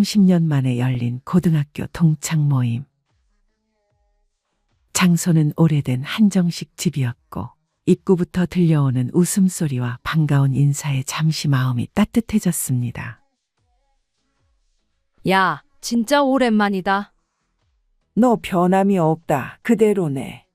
30년 만에 열린 고등학교 동창 모임. 장소는 오래된 한정식 집이었고 입구부터 들려오는 웃음소리와 반가운 인사에 잠시 마음이 따뜻해졌습니다. 야, 진짜 오랜만이다. 너 변함이 없다. 그대로네.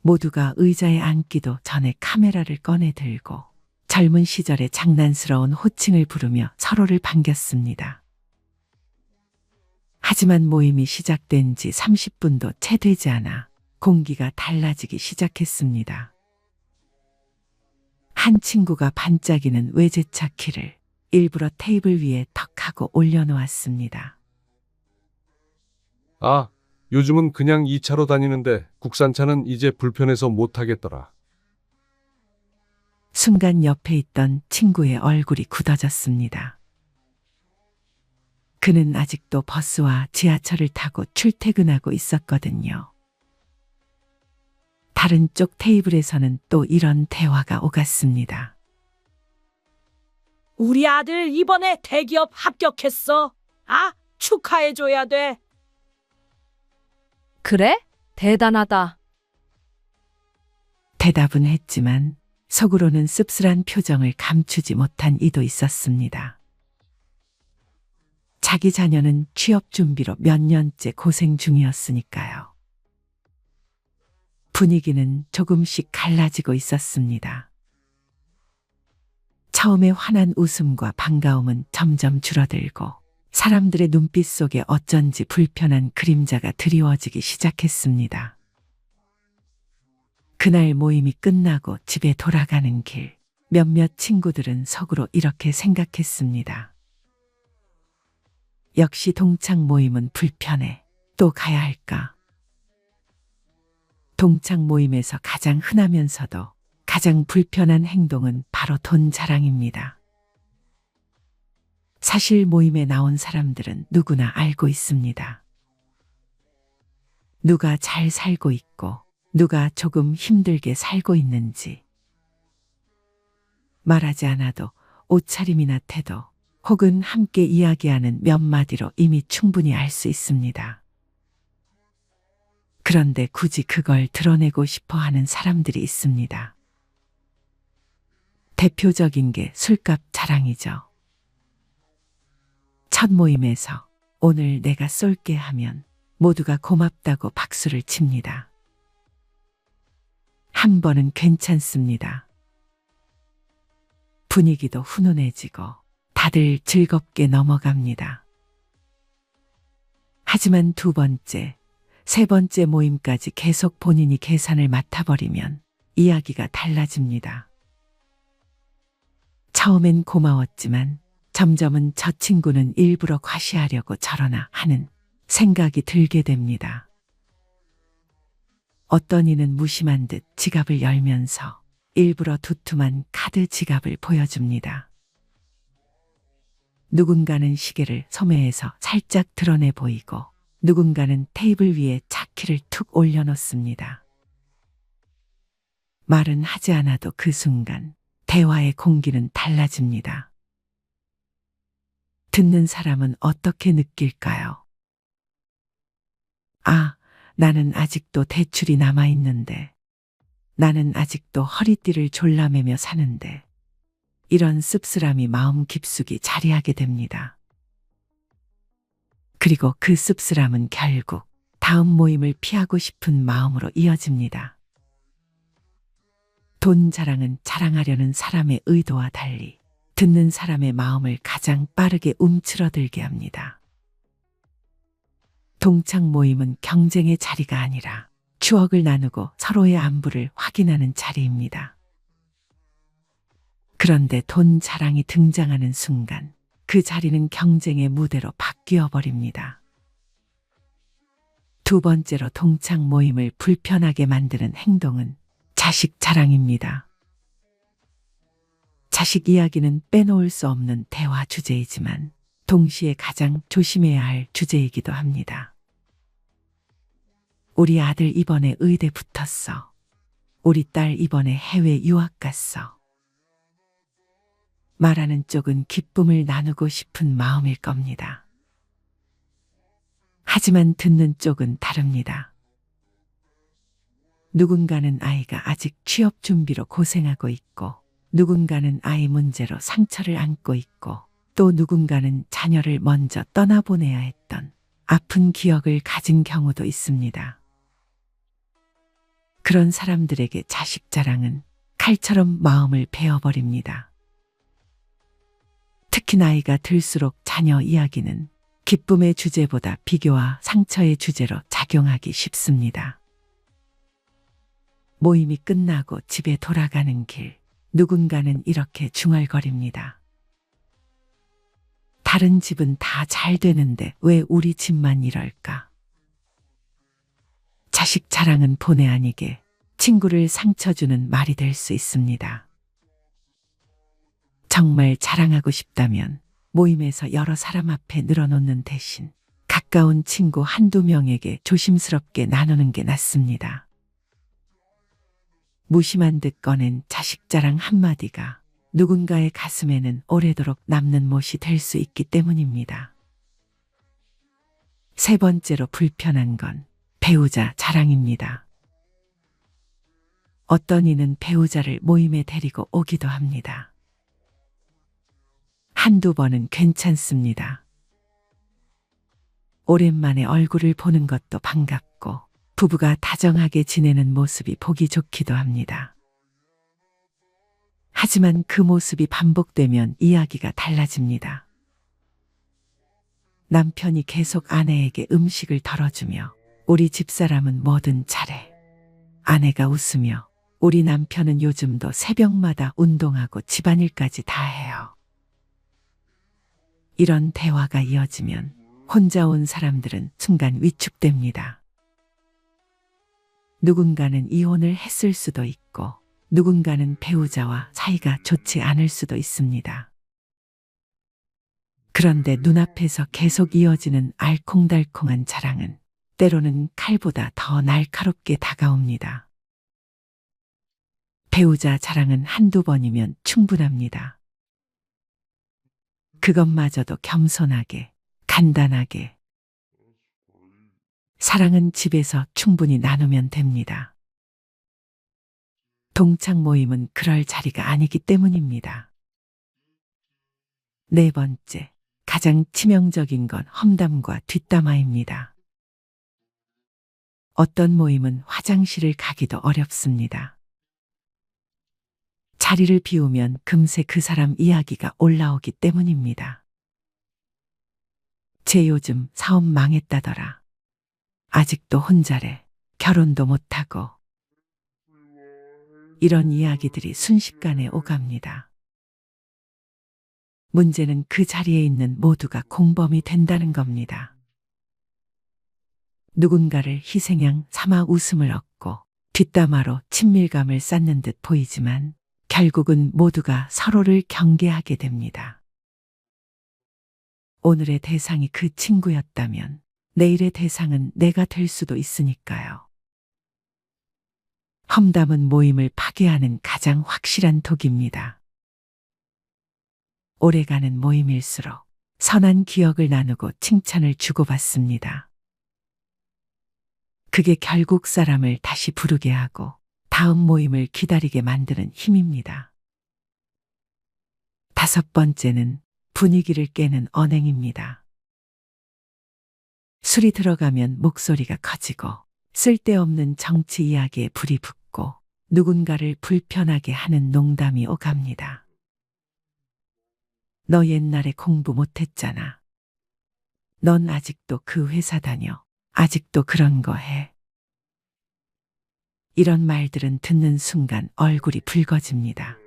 모두가 의자에 앉기도 전에 카메라를 꺼내 들고 젊은 시절의 장난스러운 호칭을 부르며 서로를 반겼습니다. 하지만 모임이 시작된 지 30분도 채 되지 않아 공기가 달라지기 시작했습니다. 한 친구가 반짝이는 외제차 키를 일부러 테이블 위에 턱 하고 올려놓았습니다. 아, 요즘은 그냥 2차로 다니는데 국산차는 이제 불편해서 못 타겠더라. 순간 옆에 있던 친구의 얼굴이 굳어졌습니다. 그는 아직도 버스와 지하철을 타고 출퇴근하고 있었거든요. 다른 쪽 테이블에서는 또 이런 대화가 오갔습니다. 우리 아들 이번에 대기업 합격했어. 아, 축하해줘야 돼. 그래? 대단하다. 대답은 했지만 속으로는 씁쓸한 표정을 감추지 못한 이도 있었습니다. 자기 자녀는 취업 준비로 몇 년째 고생 중이었으니까요. 분위기는 조금씩 갈라지고 있었습니다. 처음에 환한 웃음과 반가움은 점점 줄어들고 사람들의 눈빛 속에 어쩐지 불편한 그림자가 드리워지기 시작했습니다. 그날 모임이 끝나고 집에 돌아가는 길, 몇몇 친구들은 속으로 이렇게 생각했습니다. 역시 동창 모임은 불편해. 또 가야 할까? 동창 모임에서 가장 흔하면서도 가장 불편한 행동은 바로 돈 자랑입니다. 사실 모임에 나온 사람들은 누구나 알고 있습니다. 누가 잘 살고 있고 누가 조금 힘들게 살고 있는지. 말하지 않아도 옷차림이나 태도 혹은 함께 이야기하는 몇 마디로 이미 충분히 알 수 있습니다. 그런데 굳이 그걸 드러내고 싶어 하는 사람들이 있습니다. 대표적인 게 술값 자랑이죠. 첫 모임에서 오늘 내가 쏠게 하면 모두가 고맙다고 박수를 칩니다. 한 번은 괜찮습니다. 분위기도 훈훈해지고 다들 즐겁게 넘어갑니다. 하지만 두 번째, 세 번째 모임까지 계속 본인이 계산을 맡아버리면 이야기가 달라집니다. 처음엔 고마웠지만 점점은 저 친구는 일부러 과시하려고 저러나 하는 생각이 들게 됩니다. 어떤 이는 무심한 듯 지갑을 열면서 일부러 두툼한 카드 지갑을 보여줍니다. 누군가는 시계를 소매에서 살짝 드러내 보이고 누군가는 테이블 위에 차키를 툭 올려놓습니다. 말은 하지 않아도 그 순간 대화의 공기는 달라집니다. 듣는 사람은 어떻게 느낄까요? 아, 나는 아직도 대출이 남아있는데, 나는 아직도 허리띠를 졸라매며 사는데, 이런 씁쓸함이 마음 깊숙이 자리하게 됩니다. 그리고 그 씁쓸함은 결국 다음 모임을 피하고 싶은 마음으로 이어집니다. 돈 자랑은 자랑하려는 사람의 의도와 달리 듣는 사람의 마음을 가장 빠르게 움츠러들게 합니다. 동창 모임은 경쟁의 자리가 아니라 추억을 나누고 서로의 안부를 확인하는 자리입니다. 그런데 돈 자랑이 등장하는 순간 그 자리는 경쟁의 무대로 바뀌어 버립니다. 두 번째로 동창 모임을 불편하게 만드는 행동은 자식 자랑입니다. 자식 이야기는 빼놓을 수 없는 대화 주제이지만 동시에 가장 조심해야 할 주제이기도 합니다. 우리 아들 이번에 의대 붙었어. 우리 딸 이번에 해외 유학 갔어. 말하는 쪽은 기쁨을 나누고 싶은 마음일 겁니다. 하지만 듣는 쪽은 다릅니다. 누군가는 아이가 아직 취업 준비로 고생하고 있고, 누군가는 아이 문제로 상처를 안고 있고, 또 누군가는 자녀를 먼저 떠나보내야 했던 아픈 기억을 가진 경우도 있습니다. 그런 사람들에게 자식 자랑은 칼처럼 마음을 베어버립니다. 특히 나이가 들수록 자녀 이야기는 기쁨의 주제보다 비교와 상처의 주제로 작용하기 쉽습니다. 모임이 끝나고 집에 돌아가는 길, 누군가는 이렇게 중얼거립니다. 다른 집은 다 잘 되는데 왜 우리 집만 이럴까? 자식 자랑은 본의 아니게 친구를 상처 주는 말이 될 수 있습니다. 정말 자랑하고 싶다면 모임에서 여러 사람 앞에 늘어놓는 대신 가까운 친구 한두 명에게 조심스럽게 나누는 게 낫습니다. 무심한 듯 꺼낸 자식 자랑 한마디가 누군가의 가슴에는 오래도록 남는 못이 될 수 있기 때문입니다. 세 번째로 불편한 건 배우자 자랑입니다. 어떤 이는 배우자를 모임에 데리고 오기도 합니다. 한두 번은 괜찮습니다. 오랜만에 얼굴을 보는 것도 반갑고 부부가 다정하게 지내는 모습이 보기 좋기도 합니다. 하지만 그 모습이 반복되면 이야기가 달라집니다. 남편이 계속 아내에게 음식을 덜어주며 우리 집사람은 뭐든 잘해. 아내가 웃으며 우리 남편은 요즘도 새벽마다 운동하고 집안일까지 다 해요. 이런 대화가 이어지면 혼자 온 사람들은 순간 위축됩니다. 누군가는 이혼을 했을 수도 있고 누군가는 배우자와 사이가 좋지 않을 수도 있습니다. 그런데 눈앞에서 계속 이어지는 알콩달콩한 자랑은 때로는 칼보다 더 날카롭게 다가옵니다. 배우자 자랑은 한두 번이면 충분합니다. 그것마저도 겸손하게, 간단하게. 사랑은 집에서 충분히 나누면 됩니다. 동창 모임은 그럴 자리가 아니기 때문입니다. 네 번째, 가장 치명적인 건 험담과 뒷담화입니다. 어떤 모임은 화장실을 가기도 어렵습니다. 자리를 비우면 금세 그 사람 이야기가 올라오기 때문입니다. 쟤 요즘 사업 망했다더라. 아직도 혼자래. 결혼도 못하고. 이런 이야기들이 순식간에 오갑니다. 문제는 그 자리에 있는 모두가 공범이 된다는 겁니다. 누군가를 희생양 삼아 웃음을 얻고 뒷담화로 친밀감을 쌓는 듯 보이지만 결국은 모두가 서로를 경계하게 됩니다. 오늘의 대상이 그 친구였다면 내일의 대상은 내가 될 수도 있으니까요. 험담은 모임을 파괴하는 가장 확실한 독입니다. 오래가는 모임일수록 선한 기억을 나누고 칭찬을 주고받습니다. 그게 결국 사람을 다시 부르게 하고 다음 모임을 기다리게 만드는 힘입니다. 다섯 번째는 분위기를 깨는 언행입니다. 술이 들어가면 목소리가 커지고 쓸데없는 정치 이야기에 불이 붙고 누군가를 불편하게 하는 농담이 오갑니다. 너 옛날에 공부 못했잖아. 넌 아직도 그 회사 다녀. 아직도 그런 거 해. 이런 말들은 듣는 순간 얼굴이 붉어집니다.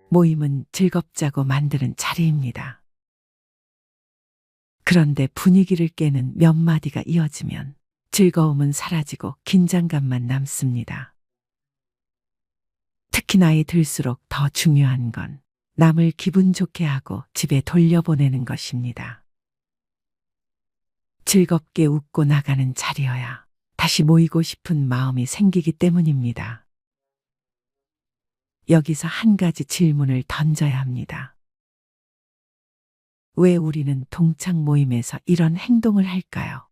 모임은 즐겁자고 만드는 자리입니다. 그런데 분위기를 깨는 몇 마디가 이어지면 즐거움은 사라지고 긴장감만 남습니다. 특히 나이 들수록 더 중요한 건 남을 기분 좋게 하고 집에 돌려보내는 것입니다. 즐겁게 웃고 나가는 자리여야 다시 모이고 싶은 마음이 생기기 때문입니다. 여기서 한 가지 질문을 던져야 합니다. 왜 우리는 동창 모임에서 이런 행동을 할까요?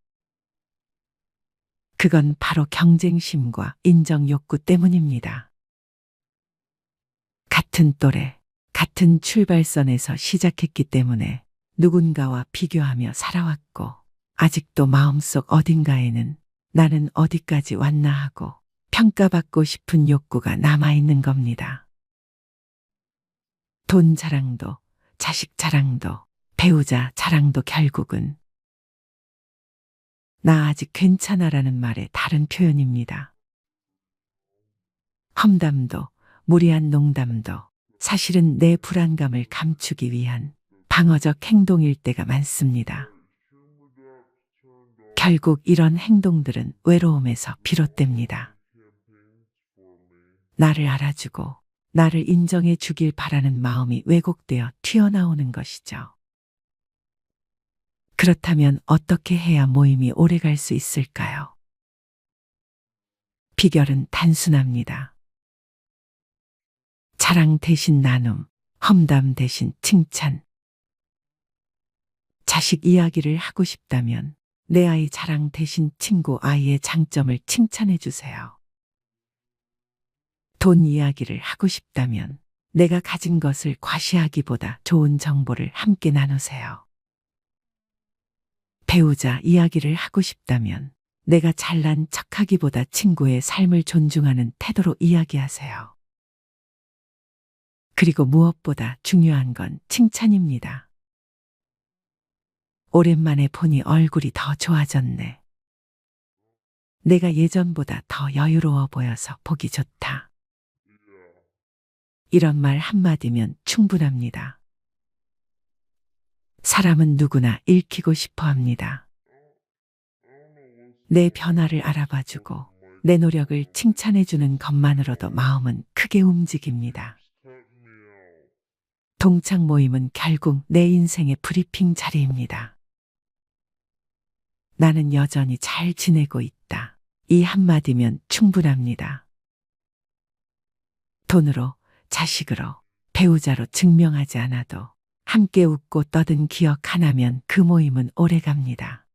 그건 바로 경쟁심과 인정 욕구 때문입니다. 같은 또래, 같은 출발선에서 시작했기 때문에 누군가와 비교하며 살아왔고, 아직도 마음속 어딘가에는 나는 어디까지 왔나 하고 평가받고 싶은 욕구가 남아있는 겁니다. 돈 자랑도, 자식 자랑도, 배우자 자랑도 결국은 나 아직 괜찮아라는 말의 다른 표현입니다. 험담도, 무리한 농담도 사실은 내 불안감을 감추기 위한 방어적 행동일 때가 많습니다. 결국 이런 행동들은 외로움에서 비롯됩니다. 나를 알아주고 나를 인정해 주길 바라는 마음이 왜곡되어 튀어나오는 것이죠. 그렇다면 어떻게 해야 모임이 오래 갈 수 있을까요? 비결은 단순합니다. 자랑 대신 나눔, 험담 대신 칭찬. 자식 이야기를 하고 싶다면 내 아이 자랑 대신 친구 아이의 장점을 칭찬해 주세요. 돈 이야기를 하고 싶다면 내가 가진 것을 과시하기보다 좋은 정보를 함께 나누세요. 배우자 이야기를 하고 싶다면 내가 잘난 척하기보다 친구의 삶을 존중하는 태도로 이야기하세요. 그리고 무엇보다 중요한 건 칭찬입니다. 오랜만에 보니 얼굴이 더 좋아졌네. 내가 예전보다 더 여유로워 보여서 보기 좋다. 이런 말 한마디면 충분합니다. 사람은 누구나 읽히고 싶어 합니다. 내 변화를 알아봐주고 내 노력을 칭찬해주는 것만으로도 마음은 크게 움직입니다. 동창 모임은 결국 내 인생의 브리핑 자리입니다. 나는 여전히 잘 지내고 있다. 이 한마디면 충분합니다. 돈으로, 자식으로, 배우자로 증명하지 않아도 함께 웃고 떠든 기억 하나면 그 모임은 오래갑니다.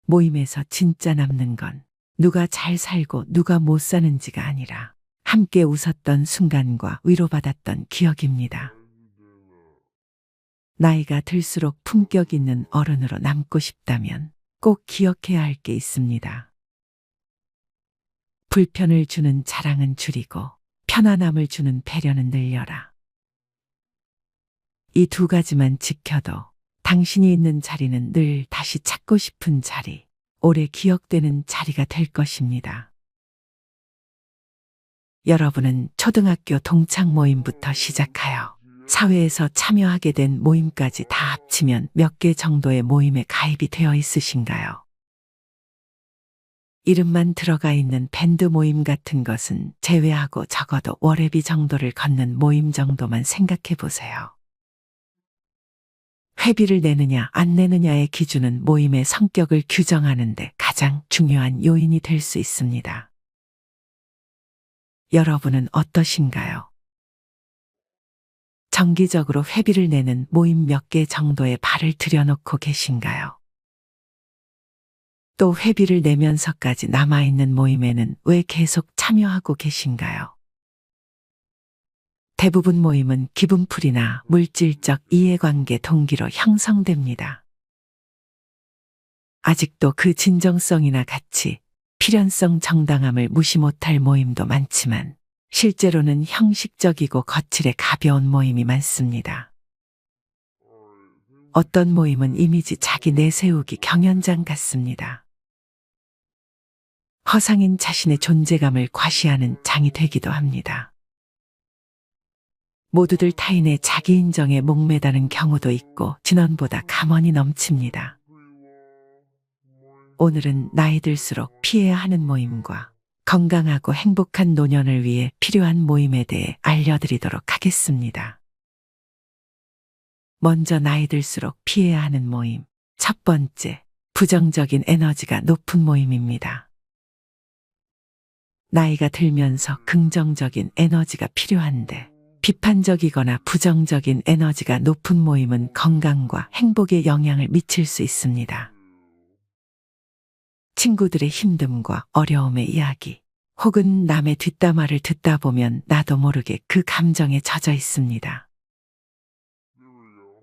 모임에서 진짜 남는 건 누가 잘 살고 누가 못 사는지가 아니라 함께 웃었던 순간과 위로받았던 기억입니다. 나이가 들수록 품격 있는 어른으로 남고 싶다면 꼭 기억해야 할 게 있습니다. 불편을 주는 자랑은 줄이고 편안함을 주는 배려는 늘려라. 이 두 가지만 지켜도 당신이 있는 자리는 늘 다시 찾고 싶은 자리, 오래 기억되는 자리가 될 것입니다. 여러분은 초등학교 동창 모임부터 시작하여 사회에서 참여하게 된 모임까지 다 합치면 몇 개 정도의 모임에 가입이 되어 있으신가요? 이름만 들어가 있는 밴드 모임 같은 것은 제외하고 적어도 월회비 정도를 걷는 모임 정도만 생각해 보세요. 회비를 내느냐 안 내느냐의 기준은 모임의 성격을 규정하는 데 가장 중요한 요인이 될 수 있습니다. 여러분은 어떠신가요? 정기적으로 회비를 내는 모임 몇 개 정도에 발을 들여놓고 계신가요? 또 회비를 내면서까지 남아있는 모임에는 왜 계속 참여하고 계신가요? 대부분 모임은 기분풀이나 물질적 이해관계 동기로 형성됩니다. 아직도 그 진정성이나 가치, 필연성 정당함을 무시 못할 모임도 많지만 실제로는 형식적이고 거칠에 가벼운 모임이 많습니다. 어떤 모임은 이미지 자기 내세우기 경연장 같습니다. 허상인 자신의 존재감을 과시하는 장이 되기도 합니다. 모두들 타인의 자기 인정에 목매다는 경우도 있고 진원보다 감언이 넘칩니다. 오늘은 나이 들수록 피해야 하는 모임과 건강하고 행복한 노년을 위해 필요한 모임에 대해 알려드리도록 하겠습니다. 먼저 나이 들수록 피해야 하는 모임. 첫 번째, 부정적인 에너지가 높은 모임입니다. 나이가 들면서 긍정적인 에너지가 필요한데 비판적이거나 부정적인 에너지가 높은 모임은 건강과 행복에 영향을 미칠 수 있습니다. 친구들의 힘듦과 어려움의 이야기, 혹은 남의 뒷담화를 듣다 보면 나도 모르게 그 감정에 젖어 있습니다.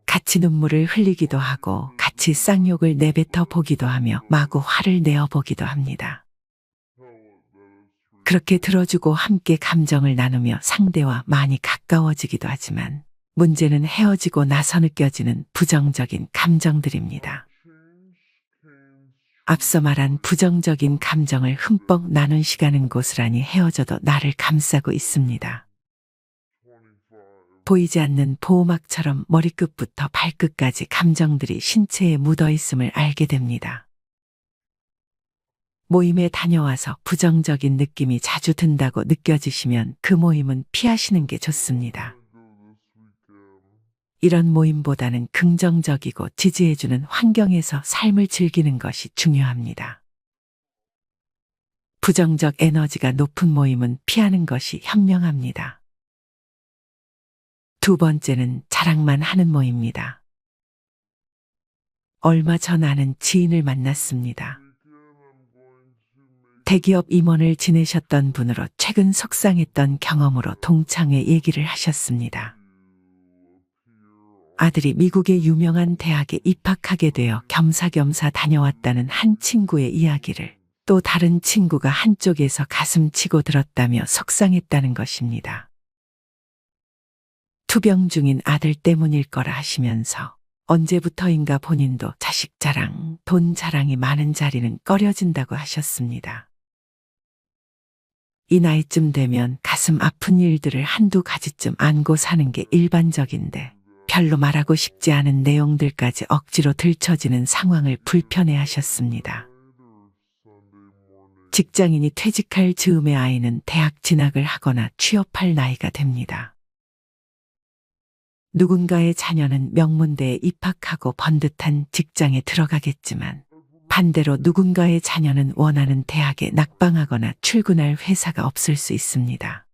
같이 눈물을 흘리기도 하고 같이 쌍욕을 내뱉어 보기도 하며 마구 화를 내어 보기도 합니다. 그렇게 들어주고 함께 감정을 나누며 상대와 많이 가까워지기도 하지만 문제는 헤어지고 나서 느껴지는 부정적인 감정들입니다. 앞서 말한 부정적인 감정을 흠뻑 나눈 시간은 고스란히 헤어져도 나를 감싸고 있습니다. 보이지 않는 보호막처럼 머리끝부터 발끝까지 감정들이 신체에 묻어 있음을 알게 됩니다. 모임에 다녀와서 부정적인 느낌이 자주 든다고 느껴지시면 그 모임은 피하시는 게 좋습니다. 이런 모임보다는 긍정적이고 지지해주는 환경에서 삶을 즐기는 것이 중요합니다. 부정적 에너지가 높은 모임은 피하는 것이 현명합니다. 두 번째는 자랑만 하는 모임입니다. 얼마 전 아는 지인을 만났습니다. 대기업 임원을 지내셨던 분으로 최근 속상했던 경험으로 동창회 얘기를 하셨습니다. 아들이 미국의 유명한 대학에 입학하게 되어 겸사겸사 다녀왔다는 한 친구의 이야기를 또 다른 친구가 한쪽에서 가슴 치고 들었다며 속상했다는 것입니다. 투병 중인 아들 때문일 거라 하시면서 언제부터인가 본인도 자식 자랑, 돈 자랑이 많은 자리는 꺼려진다고 하셨습니다. 이 나이쯤 되면 가슴 아픈 일들을 한두 가지쯤 안고 사는 게 일반적인데 별로 말하고 싶지 않은 내용들까지 억지로 들춰지는 상황을 불편해하셨습니다. 직장인이 퇴직할 즈음의 아이는 대학 진학을 하거나 취업할 나이가 됩니다. 누군가의 자녀는 명문대에 입학하고 번듯한 직장에 들어가겠지만 반대로 누군가의 자녀는 원하는 대학에 낙방하거나 출근할 회사가 없을 수 있습니다.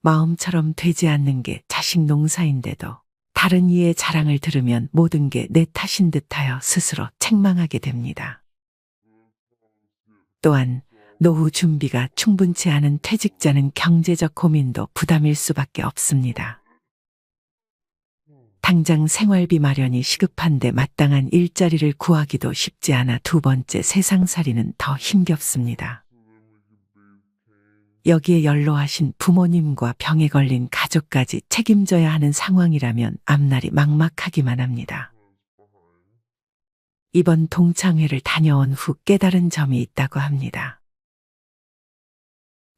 마음처럼 되지 않는 게 자식 농사인데도 다른 이의 자랑을 들으면 모든 게 내 탓인 듯하여 스스로 책망하게 됩니다. 또한 노후 준비가 충분치 않은 퇴직자는 경제적 고민도 부담일 수밖에 없습니다. 당장 생활비 마련이 시급한데 마땅한 일자리를 구하기도 쉽지 않아 두 번째 세상살이는 더 힘겹습니다. 여기에 연로하신 부모님과 병에 걸린 가족까지 책임져야 하는 상황이라면 앞날이 막막하기만 합니다. 이번 동창회를 다녀온 후 깨달은 점이 있다고 합니다.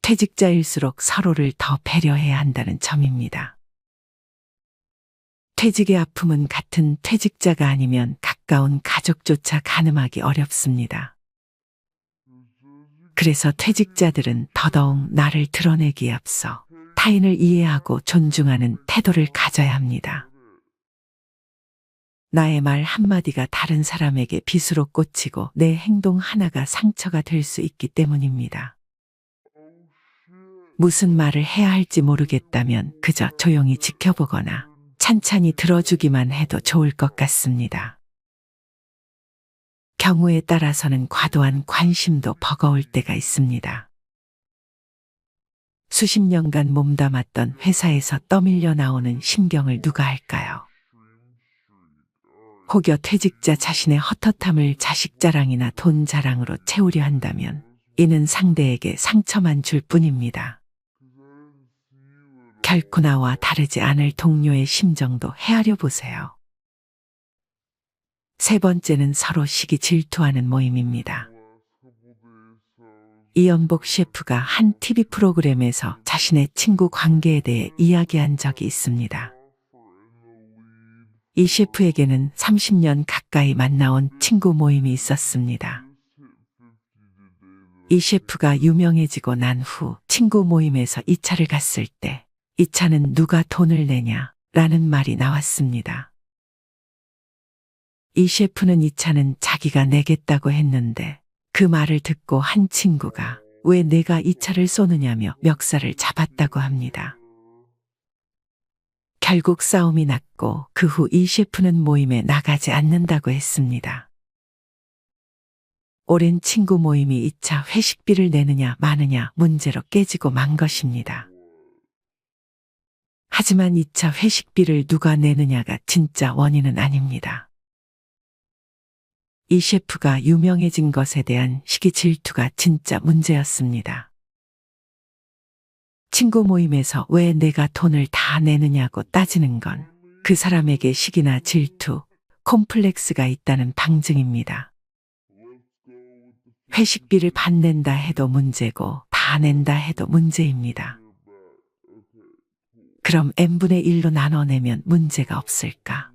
퇴직자일수록 서로를 더 배려해야 한다는 점입니다. 퇴직의 아픔은 같은 퇴직자가 아니면 가까운 가족조차 가늠하기 어렵습니다. 그래서 퇴직자들은 더더욱 나를 드러내기에 앞서 타인을 이해하고 존중하는 태도를 가져야 합니다. 나의 말 한마디가 다른 사람에게 빗으로 꽂히고 내 행동 하나가 상처가 될 수 있기 때문입니다. 무슨 말을 해야 할지 모르겠다면 그저 조용히 지켜보거나 찬찬히 들어주기만 해도 좋을 것 같습니다. 경우에 따라서는 과도한 관심도 버거울 때가 있습니다. 수십 년간 몸담았던 회사에서 떠밀려 나오는 심경을 누가 알까요? 혹여 퇴직자 자신의 헛헛함을 자식 자랑이나 돈 자랑으로 채우려 한다면 이는 상대에게 상처만 줄 뿐입니다. 결코 나와 다르지 않을 동료의 심정도 헤아려 보세요. 세 번째는 서로 시기 질투하는 모임입니다. 이연복 셰프가 한 TV 프로그램에서 자신의 친구 관계에 대해 이야기한 적이 있습니다. 이 셰프에게는 30년 가까이 만나온 친구 모임이 있었습니다. 이 셰프가 유명해지고 난 후 친구 모임에서 2차를 갔을 때 이 차는 누가 돈을 내냐? 라는 말이 나왔습니다. 이 셰프는 이 차는 자기가 내겠다고 했는데 그 말을 듣고 한 친구가 왜 내가 이 차를 쏘느냐며 멱살을 잡았다고 합니다. 결국 싸움이 났고 그 후 이 셰프는 모임에 나가지 않는다고 했습니다. 오랜 친구 모임이 2차 회식비를 내느냐 마느냐 문제로 깨지고 만 것입니다. 하지만 2차 회식비를 누가 내느냐가 진짜 원인은 아닙니다. 이 셰프가 유명해진 것에 대한 시기 질투가 진짜 문제였습니다. 친구 모임에서 왜 내가 돈을 다 내느냐고 따지는 건 그 사람에게 시기나 질투, 콤플렉스가 있다는 방증입니다. 회식비를 반낸다 해도 문제고 다 낸다 해도 문제입니다. 그럼 n분의 1로 나눠내면 문제가 없을까?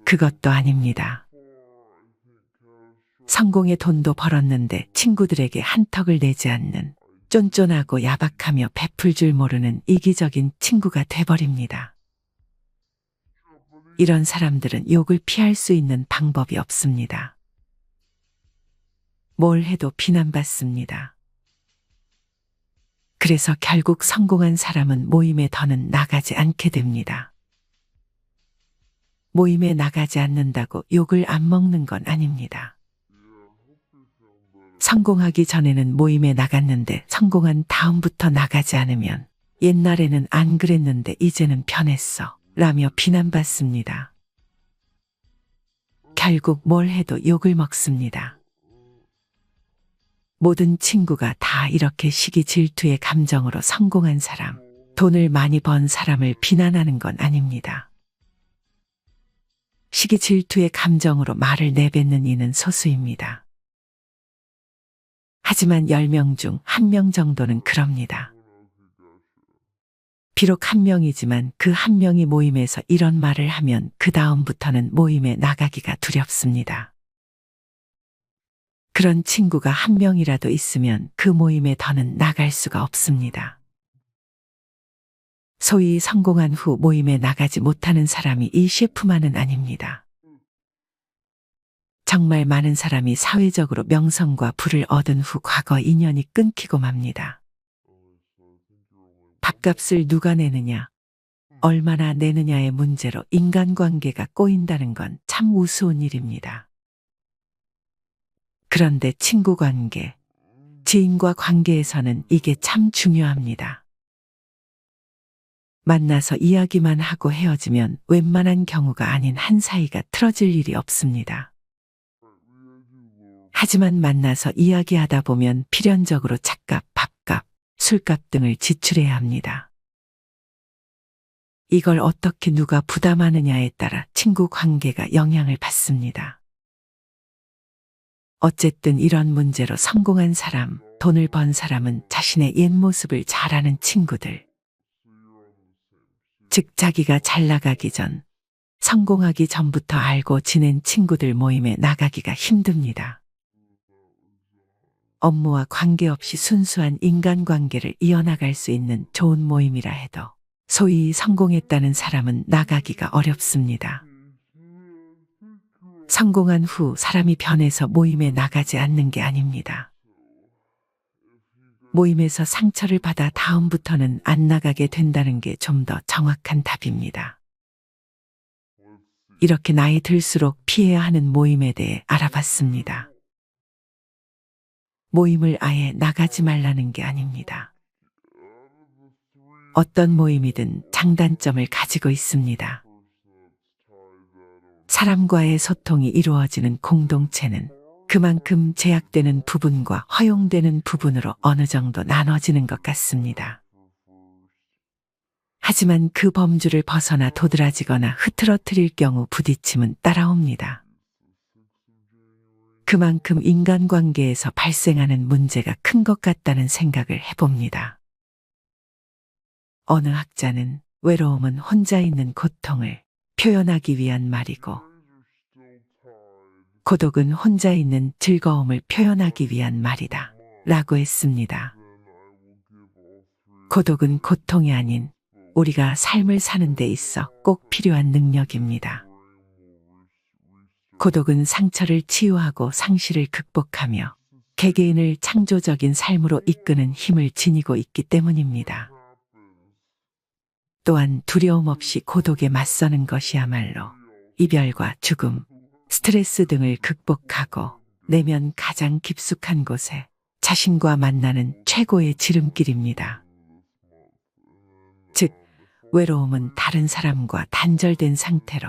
그것도 아닙니다. 성공의 돈도 벌었는데 친구들에게 한턱을 내지 않는 쫀쫀하고 야박하며 베풀 줄 모르는 이기적인 친구가 돼버립니다. 이런 사람들은 욕을 피할 수 있는 방법이 없습니다. 뭘 해도 비난받습니다. 그래서 결국 성공한 사람은 모임에 더는 나가지 않게 됩니다. 모임에 나가지 않는다고 욕을 안 먹는 건 아닙니다. 성공하기 전에는 모임에 나갔는데 성공한 다음부터 나가지 않으면 옛날에는 안 그랬는데 이제는 변했어 라며 비난받습니다. 결국 뭘 해도 욕을 먹습니다. 모든 친구가 다 이렇게 시기 질투의 감정으로 성공한 사람, 돈을 많이 번 사람을 비난하는 건 아닙니다. 시기 질투의 감정으로 말을 내뱉는 이는 소수입니다. 하지만 10명 중 1명 정도는 그럽니다. 비록 1명이지만 그 1명이 모임에서 이런 말을 하면 그 다음부터는 모임에 나가기가 두렵습니다. 그런 친구가 1명이라도 있으면 그 모임에 더는 나갈 수가 없습니다. 소위 성공한 후 모임에 나가지 못하는 사람이 이 셰프만은 아닙니다. 정말 많은 사람이 사회적으로 명성과 부를 얻은 후 과거 인연이 끊기고 맙니다. 밥값을 누가 내느냐, 얼마나 내느냐의 문제로 인간관계가 꼬인다는 건 참 우스운 일입니다. 그런데 친구 관계, 지인과 관계에서는 이게 참 중요합니다. 만나서 이야기만 하고 헤어지면 웬만한 경우가 아닌 한 사이가 틀어질 일이 없습니다. 하지만 만나서 이야기하다 보면 필연적으로 차값, 밥값, 술값 등을 지출해야 합니다. 이걸 어떻게 누가 부담하느냐에 따라 친구 관계가 영향을 받습니다. 어쨌든 이런 문제로 성공한 사람, 돈을 번 사람은 자신의 옛 모습을 잘 아는 친구들, 즉 자기가 잘 나가기 전, 성공하기 전부터 알고 지낸 친구들 모임에 나가기가 힘듭니다. 업무와 관계없이 순수한 인간관계를 이어나갈 수 있는 좋은 모임이라 해도 소위 성공했다는 사람은 나가기가 어렵습니다. 성공한 후 사람이 변해서 모임에 나가지 않는 게 아닙니다. 모임에서 상처를 받아 다음부터는 안 나가게 된다는 게 좀 더 정확한 답입니다. 이렇게 나이 들수록 피해야 하는 모임에 대해 알아봤습니다. 모임을 아예 나가지 말라는 게 아닙니다. 어떤 모임이든 장단점을 가지고 있습니다. 사람과의 소통이 이루어지는 공동체는 그만큼 제약되는 부분과 허용되는 부분으로 어느 정도 나눠지는 것 같습니다. 하지만 그 범주를 벗어나 도드라지거나 흐트러뜨릴 경우 부딪힘은 따라옵니다. 그만큼 인간관계에서 발생하는 문제가 큰 것 같다는 생각을 해봅니다. 어느 학자는 외로움은 혼자 있는 고통을 표현하기 위한 말이고, 고독은 혼자 있는 즐거움을 표현하기 위한 말이다 라고 했습니다. 고독은 고통이 아닌 우리가 삶을 사는 데 있어 꼭 필요한 능력입니다. 고독은 상처를 치유하고 상실을 극복하며 개개인을 창조적인 삶으로 이끄는 힘을 지니고 있기 때문입니다. 또한 두려움 없이 고독에 맞서는 것이야말로 이별과 죽음, 스트레스 등을 극복하고 내면 가장 깊숙한 곳에 자신과 만나는 최고의 지름길입니다. 즉, 외로움은 다른 사람과 단절된 상태로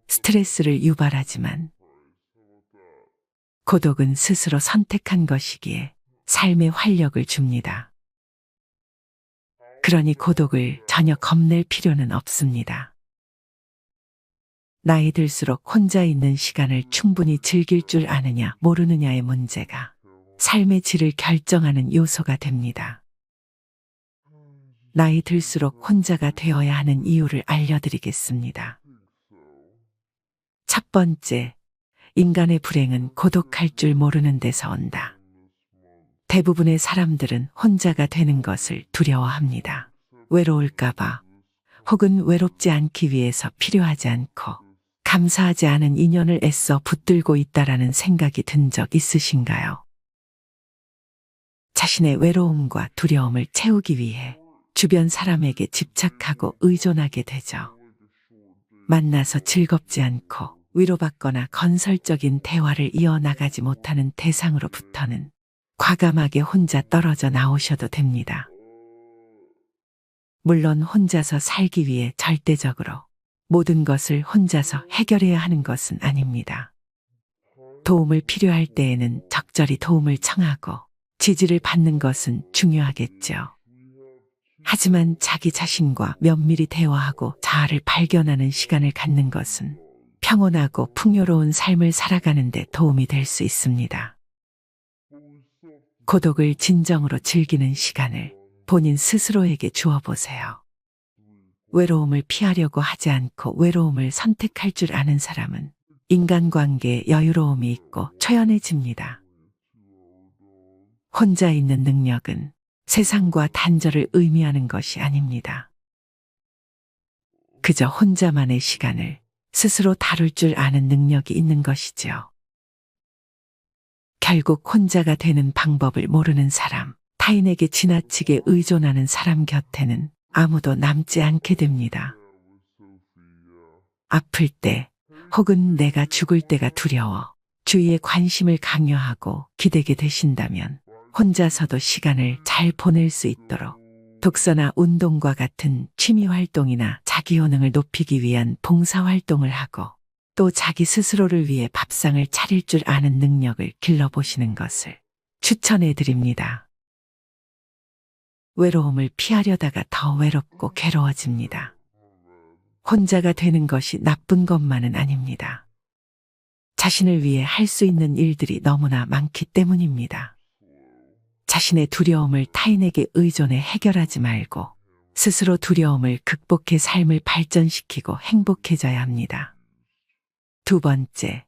스트레스를 유발하지만 고독은 스스로 선택한 것이기에 삶에 활력을 줍니다. 그러니 고독을 전혀 겁낼 필요는 없습니다. 나이 들수록 혼자 있는 시간을 충분히 즐길 줄 아느냐 모르느냐의 문제가 삶의 질을 결정하는 요소가 됩니다. 나이 들수록 혼자가 되어야 하는 이유를 알려드리겠습니다. 첫 번째, 인간의 불행은 고독할 줄 모르는 데서 온다. 대부분의 사람들은 혼자가 되는 것을 두려워합니다. 외로울까봐 혹은 외롭지 않기 위해서 필요하지 않고 감사하지 않은 인연을 애써 붙들고 있다라는 생각이 든 적 있으신가요? 자신의 외로움과 두려움을 채우기 위해 주변 사람에게 집착하고 의존하게 되죠. 만나서 즐겁지 않고 위로받거나 건설적인 대화를 이어나가지 못하는 대상으로부터는 과감하게 혼자 떨어져 나오셔도 됩니다. 물론 혼자서 살기 위해 절대적으로 모든 것을 혼자서 해결해야 하는 것은 아닙니다. 도움을 필요할 때에는 적절히 도움을 청하고 지지를 받는 것은 중요하겠죠. 하지만 자기 자신과 면밀히 대화하고 자아를 발견하는 시간을 갖는 것은 평온하고 풍요로운 삶을 살아가는 데 도움이 될 수 있습니다. 고독을 진정으로 즐기는 시간을 본인 스스로에게 주어보세요. 외로움을 피하려고 하지 않고 외로움을 선택할 줄 아는 사람은 인간관계에 여유로움이 있고 초연해집니다. 혼자 있는 능력은 세상과 단절을 의미하는 것이 아닙니다. 그저 혼자만의 시간을 스스로 다룰 줄 아는 능력이 있는 것이죠. 결국 혼자가 되는 방법을 모르는 사람, 타인에게 지나치게 의존하는 사람 곁에는 아무도 남지 않게 됩니다. 아플 때 혹은 내가 죽을 때가 두려워 주위에 관심을 강요하고 기대게 되신다면 혼자서도 시간을 잘 보낼 수 있도록 독서나 운동과 같은 취미 활동이나 자기 효능을 높이기 위한 봉사 활동을 하고 또 자기 스스로를 위해 밥상을 차릴 줄 아는 능력을 길러보시는 것을 추천해 드립니다. 외로움을 피하려다가 더 외롭고 괴로워집니다. 혼자가 되는 것이 나쁜 것만은 아닙니다. 자신을 위해 할 수 있는 일들이 너무나 많기 때문입니다. 자신의 두려움을 타인에게 의존해 해결하지 말고 스스로 두려움을 극복해 삶을 발전시키고 행복해져야 합니다. 두 번째,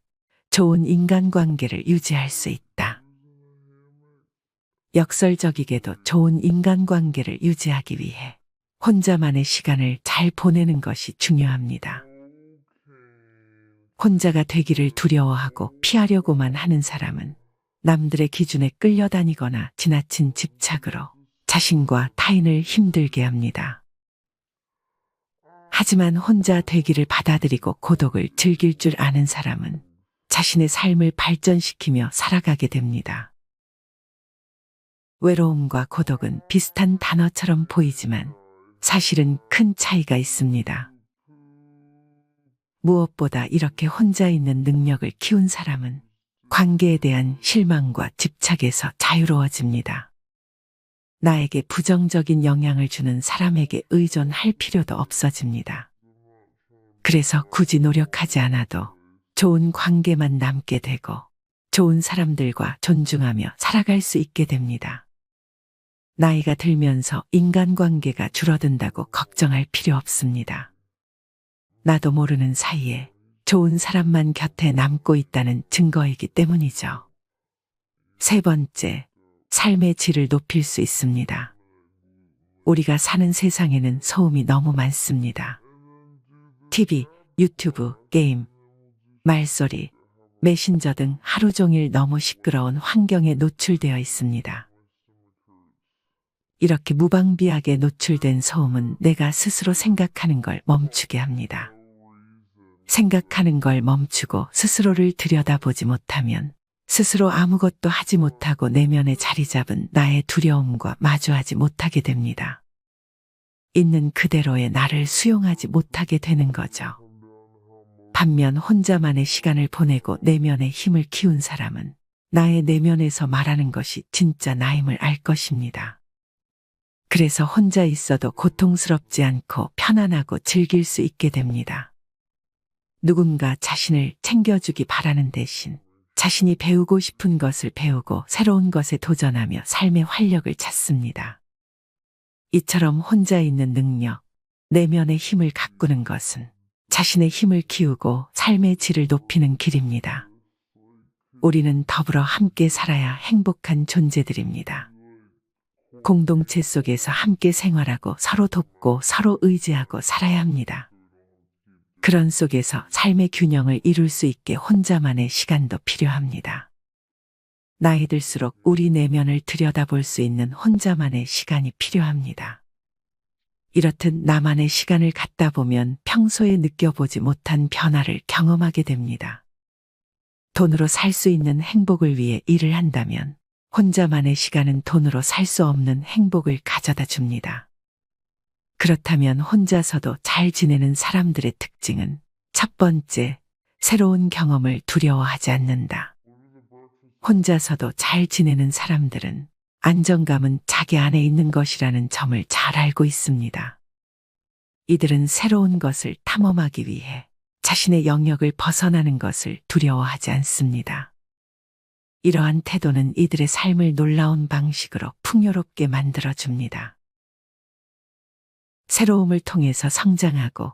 좋은 인간관계를 유지할 수 있다. 역설적이게도 좋은 인간관계를 유지하기 위해 혼자만의 시간을 잘 보내는 것이 중요합니다. 혼자가 되기를 두려워하고 피하려고만 하는 사람은 남들의 기준에 끌려다니거나 지나친 집착으로 자신과 타인을 힘들게 합니다. 하지만 혼자 되기를 받아들이고 고독을 즐길 줄 아는 사람은 자신의 삶을 발전시키며 살아가게 됩니다. 외로움과 고독은 비슷한 단어처럼 보이지만 사실은 큰 차이가 있습니다. 무엇보다 이렇게 혼자 있는 능력을 키운 사람은 관계에 대한 실망과 집착에서 자유로워집니다. 나에게 부정적인 영향을 주는 사람에게 의존할 필요도 없어집니다. 그래서 굳이 노력하지 않아도 좋은 관계만 남게 되고 좋은 사람들과 존중하며 살아갈 수 있게 됩니다. 나이가 들면서 인간관계가 줄어든다고 걱정할 필요 없습니다. 나도 모르는 사이에 좋은 사람만 곁에 남고 있다는 증거이기 때문이죠. 세 번째, 삶의 질을 높일 수 있습니다. 우리가 사는 세상에는 소음이 너무 많습니다. TV, 유튜브, 게임, 말소리, 메신저 등 하루 종일 너무 시끄러운 환경에 노출되어 있습니다. 이렇게 무방비하게 노출된 소음은 내가 스스로 생각하는 걸 멈추게 합니다. 생각하는 걸 멈추고 스스로를 들여다보지 못하면 스스로 아무것도 하지 못하고 내면에 자리 잡은 나의 두려움과 마주하지 못하게 됩니다. 있는 그대로의 나를 수용하지 못하게 되는 거죠. 반면 혼자만의 시간을 보내고 내면의 힘을 키운 사람은 나의 내면에서 말하는 것이 진짜 나임을 알 것입니다. 그래서 혼자 있어도 고통스럽지 않고 편안하고 즐길 수 있게 됩니다. 누군가 자신을 챙겨주기 바라는 대신 자신이 배우고 싶은 것을 배우고 새로운 것에 도전하며 삶의 활력을 찾습니다. 이처럼 혼자 있는 능력, 내면의 힘을 가꾸는 것은 자신의 힘을 키우고 삶의 질을 높이는 길입니다. 우리는 더불어 함께 살아야 행복한 존재들입니다. 공동체 속에서 함께 생활하고 서로 돕고 서로 의지하고 살아야 합니다. 그런 속에서 삶의 균형을 이룰 수 있게 혼자만의 시간도 필요합니다. 나이 들수록 우리 내면을 들여다볼 수 있는 혼자만의 시간이 필요합니다. 이렇듯 나만의 시간을 갖다 보면 평소에 느껴보지 못한 변화를 경험하게 됩니다. 돈으로 살 수 있는 행복을 위해 일을 한다면 혼자만의 시간은 돈으로 살 수 없는 행복을 가져다 줍니다. 그렇다면 혼자서도 잘 지내는 사람들의 특징은 첫 번째, 새로운 경험을 두려워하지 않는다. 혼자서도 잘 지내는 사람들은 안정감은 자기 안에 있는 것이라는 점을 잘 알고 있습니다. 이들은 새로운 것을 탐험하기 위해 자신의 영역을 벗어나는 것을 두려워하지 않습니다. 이러한 태도는 이들의 삶을 놀라운 방식으로 풍요롭게 만들어줍니다. 새로움을 통해서 성장하고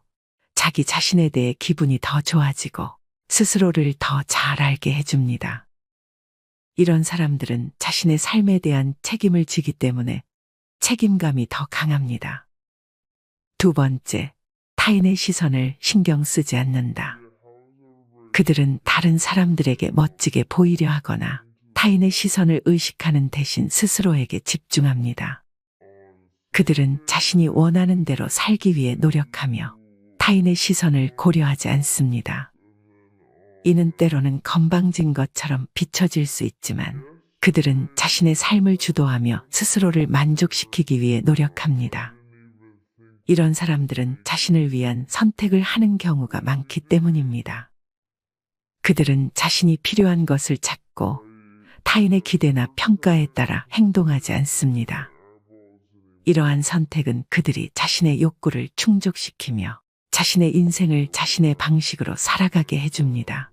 자기 자신에 대해 기분이 더 좋아지고 스스로를 더 잘 알게 해줍니다. 이런 사람들은 자신의 삶에 대한 책임을 지기 때문에 책임감이 더 강합니다. 두 번째, 타인의 시선을 신경 쓰지 않는다. 그들은 다른 사람들에게 멋지게 보이려 하거나 타인의 시선을 의식하는 대신 스스로에게 집중합니다. 그들은 자신이 원하는 대로 살기 위해 노력하며 타인의 시선을 고려하지 않습니다. 이는 때로는 건방진 것처럼 비춰질 수 있지만 그들은 자신의 삶을 주도하며 스스로를 만족시키기 위해 노력합니다. 이런 사람들은 자신을 위한 선택을 하는 경우가 많기 때문입니다. 그들은 자신이 필요한 것을 찾고 타인의 기대나 평가에 따라 행동하지 않습니다. 이러한 선택은 그들이 자신의 욕구를 충족시키며 자신의 인생을 자신의 방식으로 살아가게 해줍니다.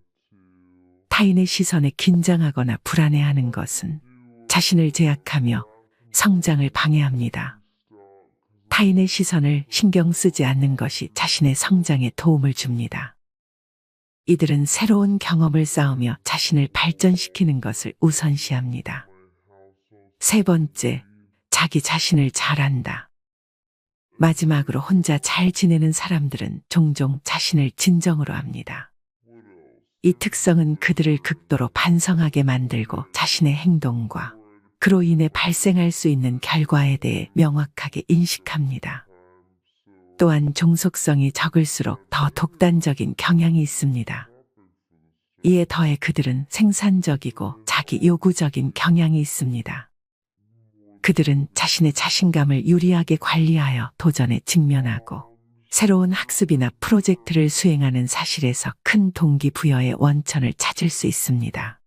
타인의 시선에 긴장하거나 불안해하는 것은 자신을 제약하며 성장을 방해합니다. 타인의 시선을 신경 쓰지 않는 것이 자신의 성장에 도움을 줍니다. 이들은 새로운 경험을 쌓으며 자신을 발전시키는 것을 우선시합니다. 세 번째, 자기 자신을 잘 안다. 마지막으로 혼자 잘 지내는 사람들은 종종 자신을 진정으로 합니다. 이 특성은 그들을 극도로 반성하게 만들고 자신의 행동과 그로 인해 발생할 수 있는 결과에 대해 명확하게 인식합니다. 또한 종속성이 적을수록 더 독단적인 경향이 있습니다. 이에 더해 그들은 생산적이고 자기 요구적인 경향이 있습니다. 그들은 자신의 자신감을 유리하게 관리하여 도전에 직면하고 새로운 학습이나 프로젝트를 수행하는 사실에서 큰 동기부여의 원천을 찾을 수 있습니다.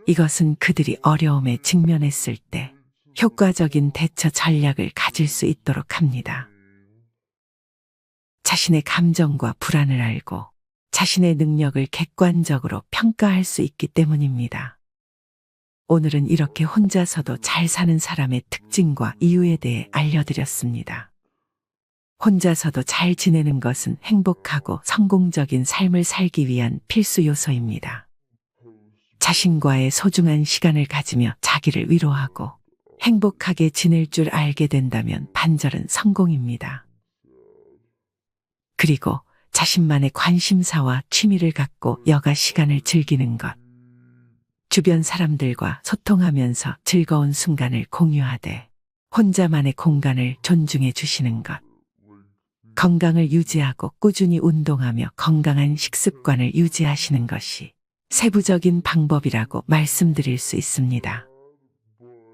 이것은 그들이 어려움에 직면했을 때 효과적인 대처 전략을 가질 수 있도록 합니다. 자신의 감정과 불안을 알고 자신의 능력을 객관적으로 평가할 수 있기 때문입니다. 오늘은 이렇게 혼자서도 잘 사는 사람의 특징과 이유에 대해 알려드렸습니다. 혼자서도 잘 지내는 것은 행복하고 성공적인 삶을 살기 위한 필수 요소입니다. 자신과의 소중한 시간을 가지며 자기를 위로하고 행복하게 지낼 줄 알게 된다면 반절은 성공입니다. 그리고 자신만의 관심사와 취미를 갖고 여가 시간을 즐기는 것. 주변 사람들과 소통하면서 즐거운 순간을 공유하되 혼자만의 공간을 존중해 주시는 것. 건강을 유지하고 꾸준히 운동하며 건강한 식습관을 유지하시는 것이 세부적인 방법이라고 말씀드릴 수 있습니다.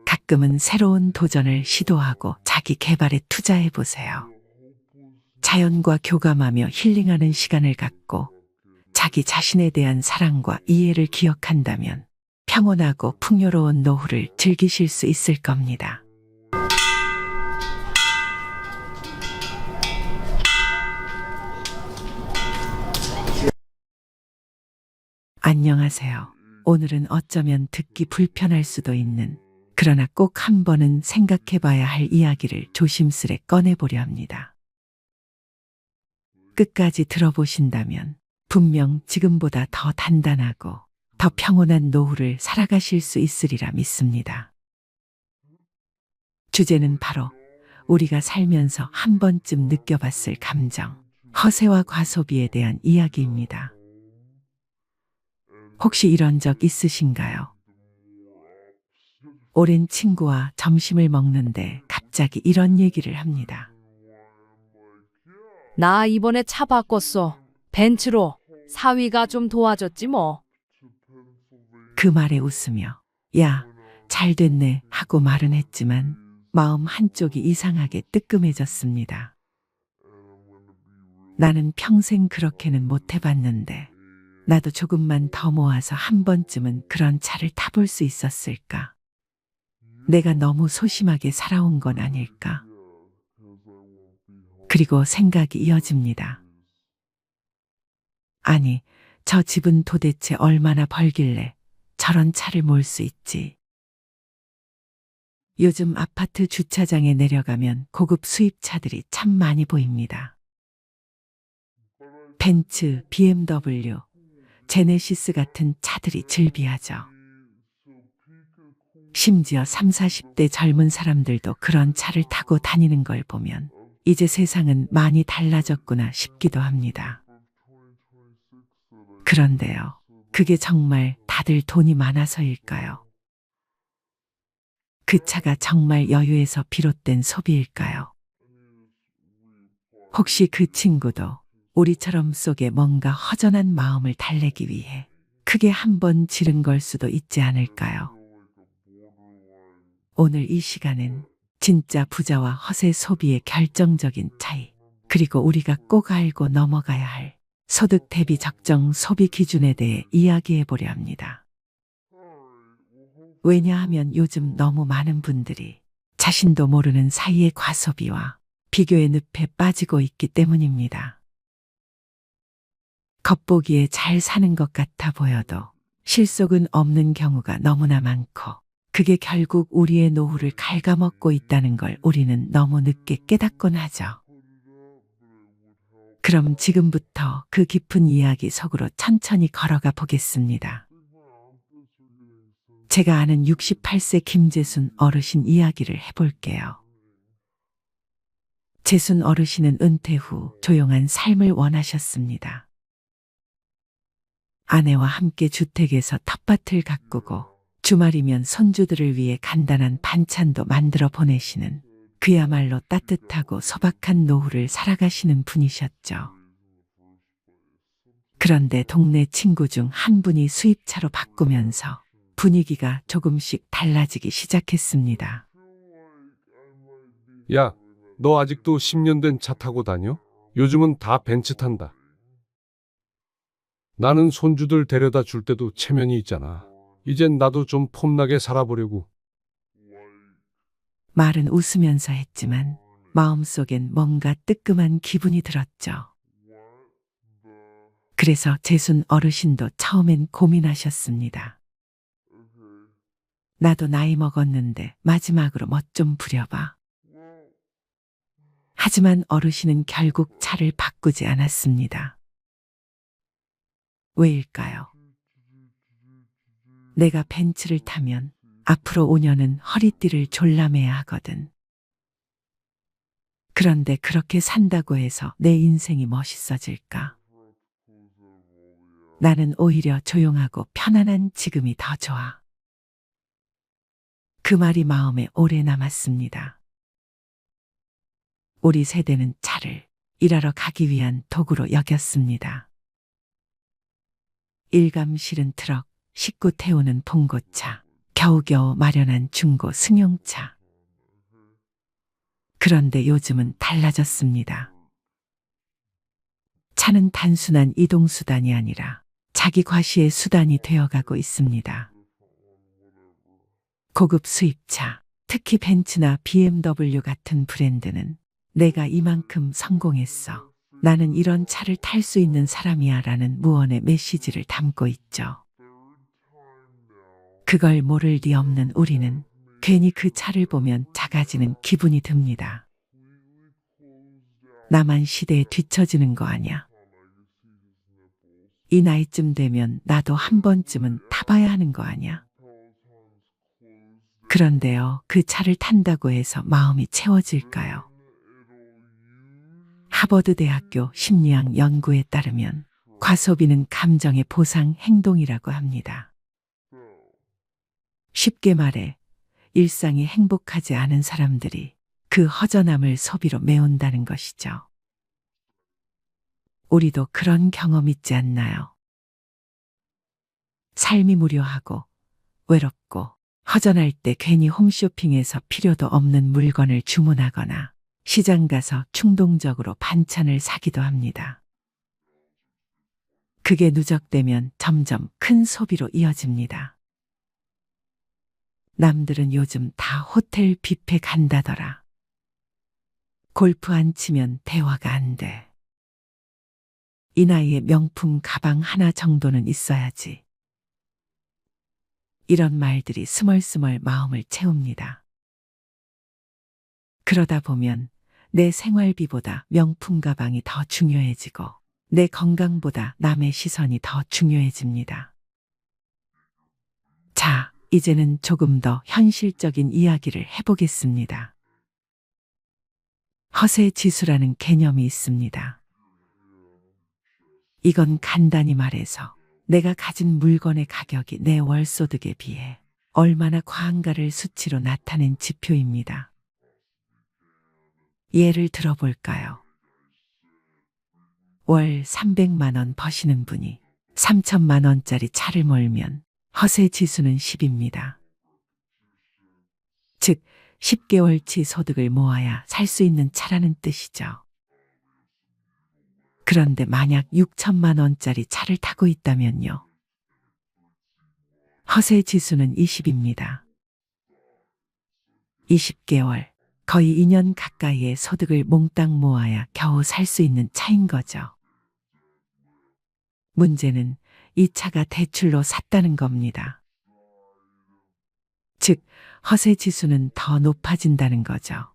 가끔은 새로운 도전을 시도하고 자기 개발에 투자해 보세요. 자연과 교감하며 힐링하는 시간을 갖고 자기 자신에 대한 사랑과 이해를 기억한다면 평온하고 풍요로운 노후를 즐기실 수 있을 겁니다. 안녕하세요. 오늘은 어쩌면 듣기 불편할 수도 있는, 그러나 꼭 한 번은 생각해 봐야 할 이야기를 조심스레 꺼내보려 합니다. 끝까지 들어보신다면 분명 지금보다 더 단단하고 더 평온한 노후를 살아가실 수 있으리라 믿습니다. 주제는 바로 우리가 살면서 한 번쯤 느껴봤을 감정, 허세와 과소비에 대한 이야기입니다. 혹시 이런 적 있으신가요? 오랜 친구와 점심을 먹는데 갑자기 이런 얘기를 합니다. 나 이번에 차 바꿨어. 벤츠로. 사위가 좀 도와줬지 뭐. 그 말에 웃으며 야, 잘 됐네 하고 말은 했지만 마음 한쪽이 이상하게 뜨끔해졌습니다. 나는 평생 그렇게는 못 해봤는데 나도 조금만 더 모아서 한 번쯤은 그런 차를 타볼 수 있었을까? 내가 너무 소심하게 살아온 건 아닐까? 그리고 생각이 이어집니다. 아니, 저 집은 도대체 얼마나 벌길래 저런 차를 몰 수 있지? 요즘 아파트 주차장에 내려가면 고급 수입차들이 참 많이 보입니다. 벤츠, BMW, 제네시스 같은 차들이 즐비하죠. 심지어 30, 40대 젊은 사람들도 그런 차를 타고 다니는 걸 보면 이제 세상은 많이 달라졌구나 싶기도 합니다. 그런데요, 그게 정말 다들 돈이 많아서일까요? 그 차가 정말 여유에서 비롯된 소비일까요? 혹시 그 친구도 우리처럼 속에 뭔가 허전한 마음을 달래기 위해 크게 한번 지른 걸 수도 있지 않을까요? 오늘 이 시간은 진짜 부자와 허세 소비의 결정적인 차이, 그리고 우리가 꼭 알고 넘어가야 할 소득 대비 적정 소비 기준에 대해 이야기해 보려 합니다. 왜냐하면 요즘 너무 많은 분들이 자신도 모르는 사이의 과소비와 비교의 늪에 빠지고 있기 때문입니다. 겉보기에 잘 사는 것 같아 보여도 실속은 없는 경우가 너무나 많고, 그게 결국 우리의 노후를 갉아먹고 있다는 걸 우리는 너무 늦게 깨닫곤 하죠. 그럼 지금부터 그 깊은 이야기 속으로 천천히 걸어가 보겠습니다. 제가 아는 68세 김재순 어르신 이야기를 해볼게요. 재순 어르신은 은퇴 후 조용한 삶을 원하셨습니다. 아내와 함께 주택에서 텃밭을 가꾸고 주말이면 손주들을 위해 간단한 반찬도 만들어 보내시는, 그야말로 따뜻하고 소박한 노후를 살아가시는 분이셨죠. 그런데 동네 친구 중 한 분이 수입차로 바꾸면서 분위기가 조금씩 달라지기 시작했습니다. 야, 너 아직도 10년 된 차 타고 다녀? 요즘은 다 벤츠 탄다. 나는 손주들 데려다 줄 때도 체면이 있잖아. 이젠 나도 좀 폼나게 살아보려고. 말은 웃으면서 했지만 마음속엔 뭔가 뜨끔한 기분이 들었죠. 그래서 재순 어르신도 처음엔 고민하셨습니다. 나도 나이 먹었는데 마지막으로 멋 좀 부려봐. 하지만 어르신은 결국 차를 바꾸지 않았습니다. 왜일까요? 내가 벤츠를 타면 앞으로 5년은 허리띠를 졸라매야 하거든. 그런데 그렇게 산다고 해서 내 인생이 멋있어질까? 나는 오히려 조용하고 편안한 지금이 더 좋아. 그 말이 마음에 오래 남았습니다. 우리 세대는 차를 일하러 가기 위한 도구로 여겼습니다. 일감 실은 트럭, 식구 태우는 봉고차, 겨우겨우 마련한 중고 승용차. 그런데 요즘은 달라졌습니다. 차는 단순한 이동수단이 아니라 자기 과시의 수단이 되어가고 있습니다. 고급 수입차, 특히 벤츠나 BMW 같은 브랜드는 내가 이만큼 성공했어. 나는 이런 차를 탈 수 있는 사람이야 라는 무언의 메시지를 담고 있죠. 그걸 모를 리 없는 우리는 괜히 그 차를 보면 작아지는 기분이 듭니다. 나만 시대에 뒤처지는 거 아냐? 이 나이쯤 되면 나도 한 번쯤은 타봐야 하는 거 아냐? 그런데요, 그 차를 탄다고 해서 마음이 채워질까요? 하버드 대학교 심리학 연구에 따르면 과소비는 감정의 보상 행동이라고 합니다. 쉽게 말해 일상이 행복하지 않은 사람들이 그 허전함을 소비로 메운다는 것이죠. 우리도 그런 경험 있지 않나요? 삶이 무료하고 외롭고 허전할 때 괜히 홈쇼핑에서 필요도 없는 물건을 주문하거나 시장 가서 충동적으로 반찬을 사기도 합니다. 그게 누적되면 점점 큰 소비로 이어집니다. 남들은 요즘 다 호텔 뷔페 간다더라. 골프 안 치면 대화가 안 돼. 이 나이에 명품 가방 하나 정도는 있어야지. 이런 말들이 스멀스멀 마음을 채웁니다. 그러다 보면 내 생활비보다 명품 가방이 더 중요해지고 내 건강보다 남의 시선이 더 중요해집니다. 자, 이제는 조금 더 현실적인 이야기를 해보겠습니다. 허세 지수라는 개념이 있습니다. 이건 간단히 말해서 내가 가진 물건의 가격이 내 월소득에 비해 얼마나 과한가를 수치로 나타낸 지표입니다. 예를 들어볼까요? 월 300만 원 버시는 분이 3천만 원짜리 차를 몰면 허세 지수는 10입니다. 즉, 10개월치 소득을 모아야 살 수 있는 차라는 뜻이죠. 그런데 만약 6천만 원짜리 차를 타고 있다면요. 허세 지수는 20입니다. 20개월, 거의 2년 가까이의 소득을 몽땅 모아야 겨우 살 수 있는 차인 거죠. 문제는 이 차가 대출로 샀다는 겁니다. 즉, 허세 지수는 더 높아진다는 거죠.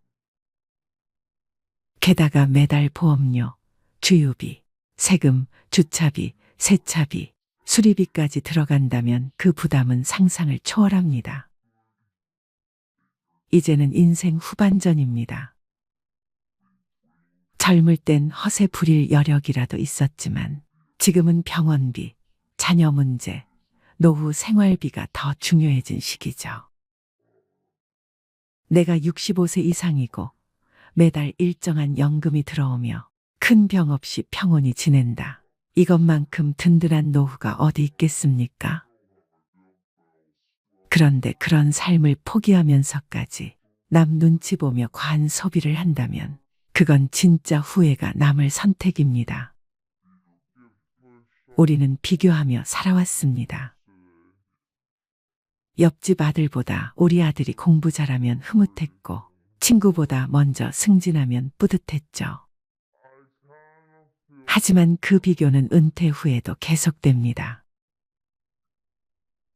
게다가 매달 보험료, 주유비, 세금, 주차비, 세차비, 수리비까지 들어간다면 그 부담은 상상을 초월합니다. 이제는 인생 후반전입니다. 젊을 땐 허세 부릴 여력이라도 있었지만 지금은 병원비, 자녀 문제, 노후 생활비가 더 중요해진 시기죠. 내가 65세 이상이고 매달 일정한 연금이 들어오며 큰 병 없이 평온히 지낸다. 이것만큼 든든한 노후가 어디 있겠습니까? 그런데 그런 삶을 포기하면서까지 남 눈치 보며 과한 소비를 한다면 그건 진짜 후회가 남을 선택입니다. 우리는 비교하며 살아왔습니다. 옆집 아들보다 우리 아들이 공부 잘하면 흐뭇했고 친구보다 먼저 승진하면 뿌듯했죠. 하지만 그 비교는 은퇴 후에도 계속됩니다.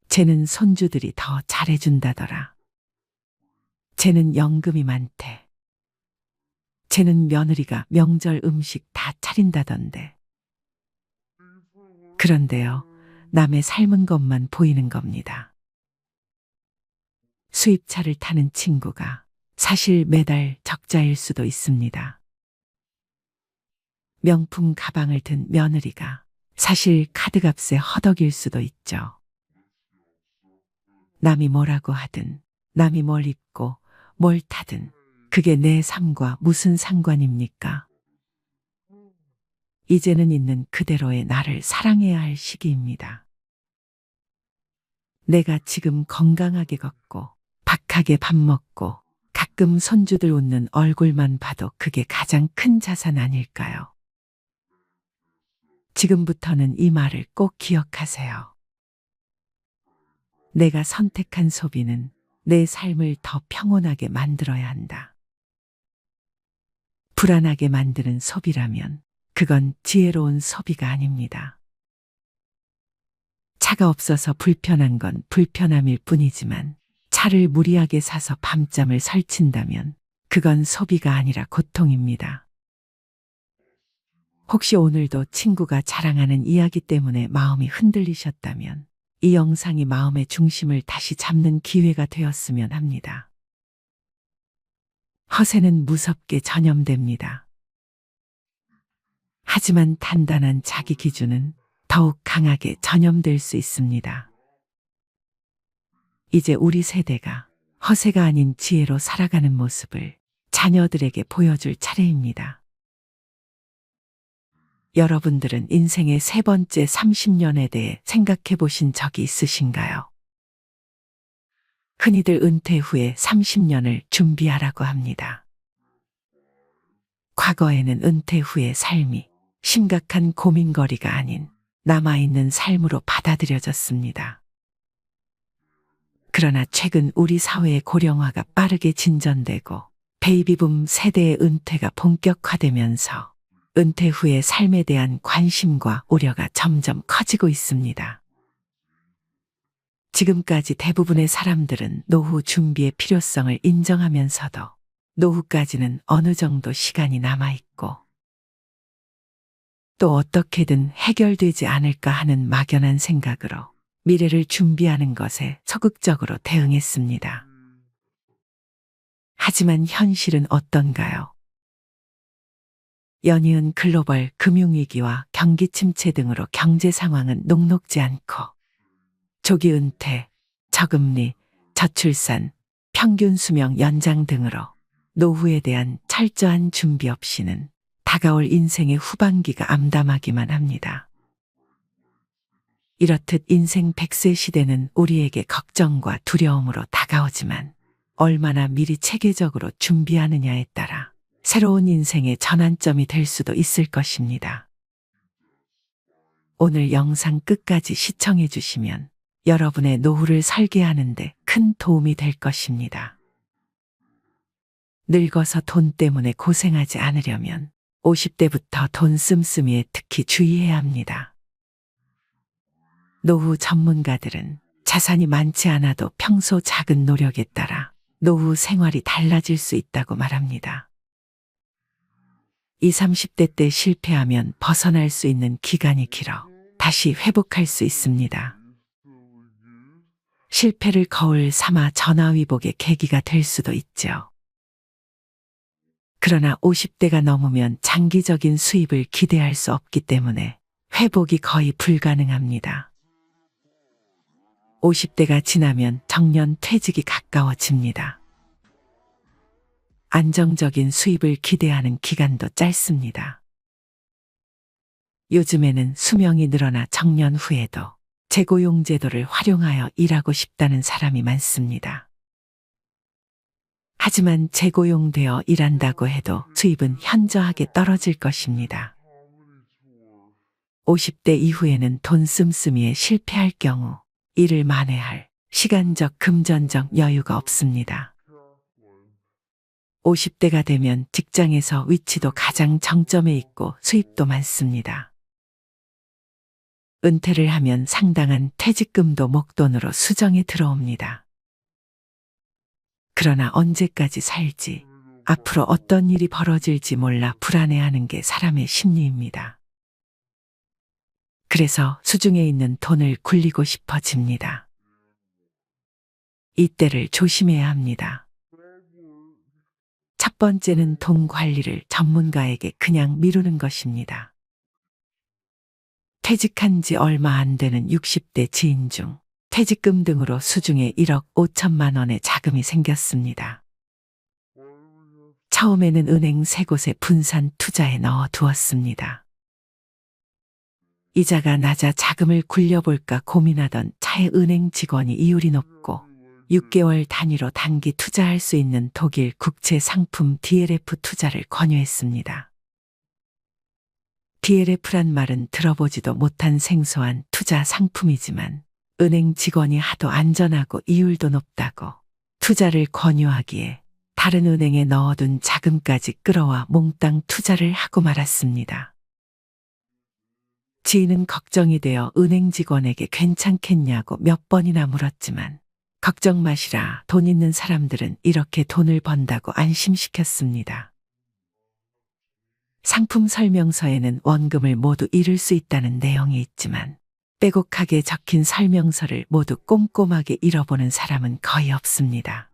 쟤는 손주들이 더 잘해준다더라. 쟤는 연금이 많대. 쟤는 며느리가 명절 음식 다 차린다던데. 그런데요, 남의 삶은 것만 보이는 겁니다. 수입차를 타는 친구가 사실 매달 적자일 수도 있습니다. 명품 가방을 든 며느리가 사실 카드값에 허덕일 수도 있죠. 남이 뭐라고 하든, 남이 뭘 입고 뭘 타든 그게 내 삶과 무슨 상관입니까? 이제는 있는 그대로의 나를 사랑해야 할 시기입니다. 내가 지금 건강하게 걷고 박하게 밥 먹고 가끔 손주들 웃는 얼굴만 봐도 그게 가장 큰 자산 아닐까요? 지금부터는 이 말을 꼭 기억하세요. 내가 선택한 소비는 내 삶을 더 평온하게 만들어야 한다. 불안하게 만드는 소비라면 그건 지혜로운 소비가 아닙니다. 차가 없어서 불편한 건 불편함일 뿐이지만 차를 무리하게 사서 밤잠을 설친다면 그건 소비가 아니라 고통입니다. 혹시 오늘도 친구가 자랑하는 이야기 때문에 마음이 흔들리셨다면 이 영상이 마음의 중심을 다시 잡는 기회가 되었으면 합니다. 허세는 무섭게 전염됩니다. 하지만 단단한 자기 기준은 더욱 강하게 전염될 수 있습니다. 이제 우리 세대가 허세가 아닌 지혜로 살아가는 모습을 자녀들에게 보여줄 차례입니다. 여러분들은 인생의 세 번째 30년에 대해 생각해 보신 적이 있으신가요? 흔히들 은퇴 후에 30년을 준비하라고 합니다. 과거에는 은퇴 후의 삶이 심각한 고민거리가 아닌 남아있는 삶으로 받아들여졌습니다. 그러나 최근 우리 사회의 고령화가 빠르게 진전되고 베이비붐 세대의 은퇴가 본격화되면서 은퇴 후의 삶에 대한 관심과 우려가 점점 커지고 있습니다. 지금까지 대부분의 사람들은 노후 준비의 필요성을 인정하면서도 노후까지는 어느 정도 시간이 남아있고 또 어떻게든 해결되지 않을까 하는 막연한 생각으로 미래를 준비하는 것에 적극적으로 대응했습니다. 하지만 현실은 어떤가요? 연이은 글로벌 금융위기와 경기 침체 등으로 경제 상황은 녹록지 않고 조기 은퇴, 저금리, 저출산, 평균 수명 연장 등으로 노후에 대한 철저한 준비 없이는 다가올 인생의 후반기가 암담하기만 합니다. 이렇듯 인생 100세 시대는 우리에게 걱정과 두려움으로 다가오지만 얼마나 미리 체계적으로 준비하느냐에 따라 새로운 인생의 전환점이 될 수도 있을 것입니다. 오늘 영상 끝까지 시청해 주시면 여러분의 노후를 설계하는 데 큰 도움이 될 것입니다. 늙어서 돈 때문에 고생하지 않으려면 50대부터 돈 씀씀이에 특히 주의해야 합니다. 노후 전문가들은 자산이 많지 않아도 평소 작은 노력에 따라 노후 생활이 달라질 수 있다고 말합니다. 20, 30대 때 실패하면 벗어날 수 있는 기간이 길어 다시 회복할 수 있습니다. 실패를 거울 삼아 전화위복의 계기가 될 수도 있죠. 그러나 50대가 넘으면 장기적인 수입을 기대할 수 없기 때문에 회복이 거의 불가능합니다. 50대가 지나면 정년 퇴직이 가까워집니다. 안정적인 수입을 기대하는 기간도 짧습니다. 요즘에는 수명이 늘어나 정년 후에도 재고용 제도를 활용하여 일하고 싶다는 사람이 많습니다. 하지만 재고용되어 일한다고 해도 수입은 현저하게 떨어질 것입니다. 50대 이후에는 돈 씀씀이에 실패할 경우 일을 만회할 시간적 금전적 여유가 없습니다. 50대가 되면 직장에서 위치도 가장 정점에 있고 수입도 많습니다. 은퇴를 하면 상당한 퇴직금도 목돈으로 수정에 들어옵니다. 그러나 언제까지 살지, 앞으로 어떤 일이 벌어질지 몰라 불안해하는 게 사람의 심리입니다. 그래서 수중에 있는 돈을 굴리고 싶어집니다. 이때를 조심해야 합니다. 첫 번째는 돈 관리를 전문가에게 그냥 미루는 것입니다. 퇴직한 지 얼마 안 되는 60대 지인 중 퇴직금 등으로 수중에 1억 5천만 원의 자금이 생겼습니다. 처음에는 은행 3곳에 분산 투자에 넣어 두었습니다. 이자가 낮아 자금을 굴려볼까 고민하던 차에 은행 직원이 이율이 높고 6개월 단위로 단기 투자할 수 있는 독일 국채 상품 DLF 투자를 권유했습니다. DLF란 말은 들어보지도 못한 생소한 투자 상품이지만 은행 직원이 하도 안전하고 이율도 높다고 투자를 권유하기에 다른 은행에 넣어둔 자금까지 끌어와 몽땅 투자를 하고 말았습니다. 지인은 걱정이 되어 은행 직원에게 괜찮겠냐고 몇 번이나 물었지만 걱정 마시라, 돈 있는 사람들은 이렇게 돈을 번다고 안심시켰습니다. 상품 설명서에는 원금을 모두 잃을 수 있다는 내용이 있지만 빼곡하게 적힌 설명서를 모두 꼼꼼하게 읽어보는 사람은 거의 없습니다.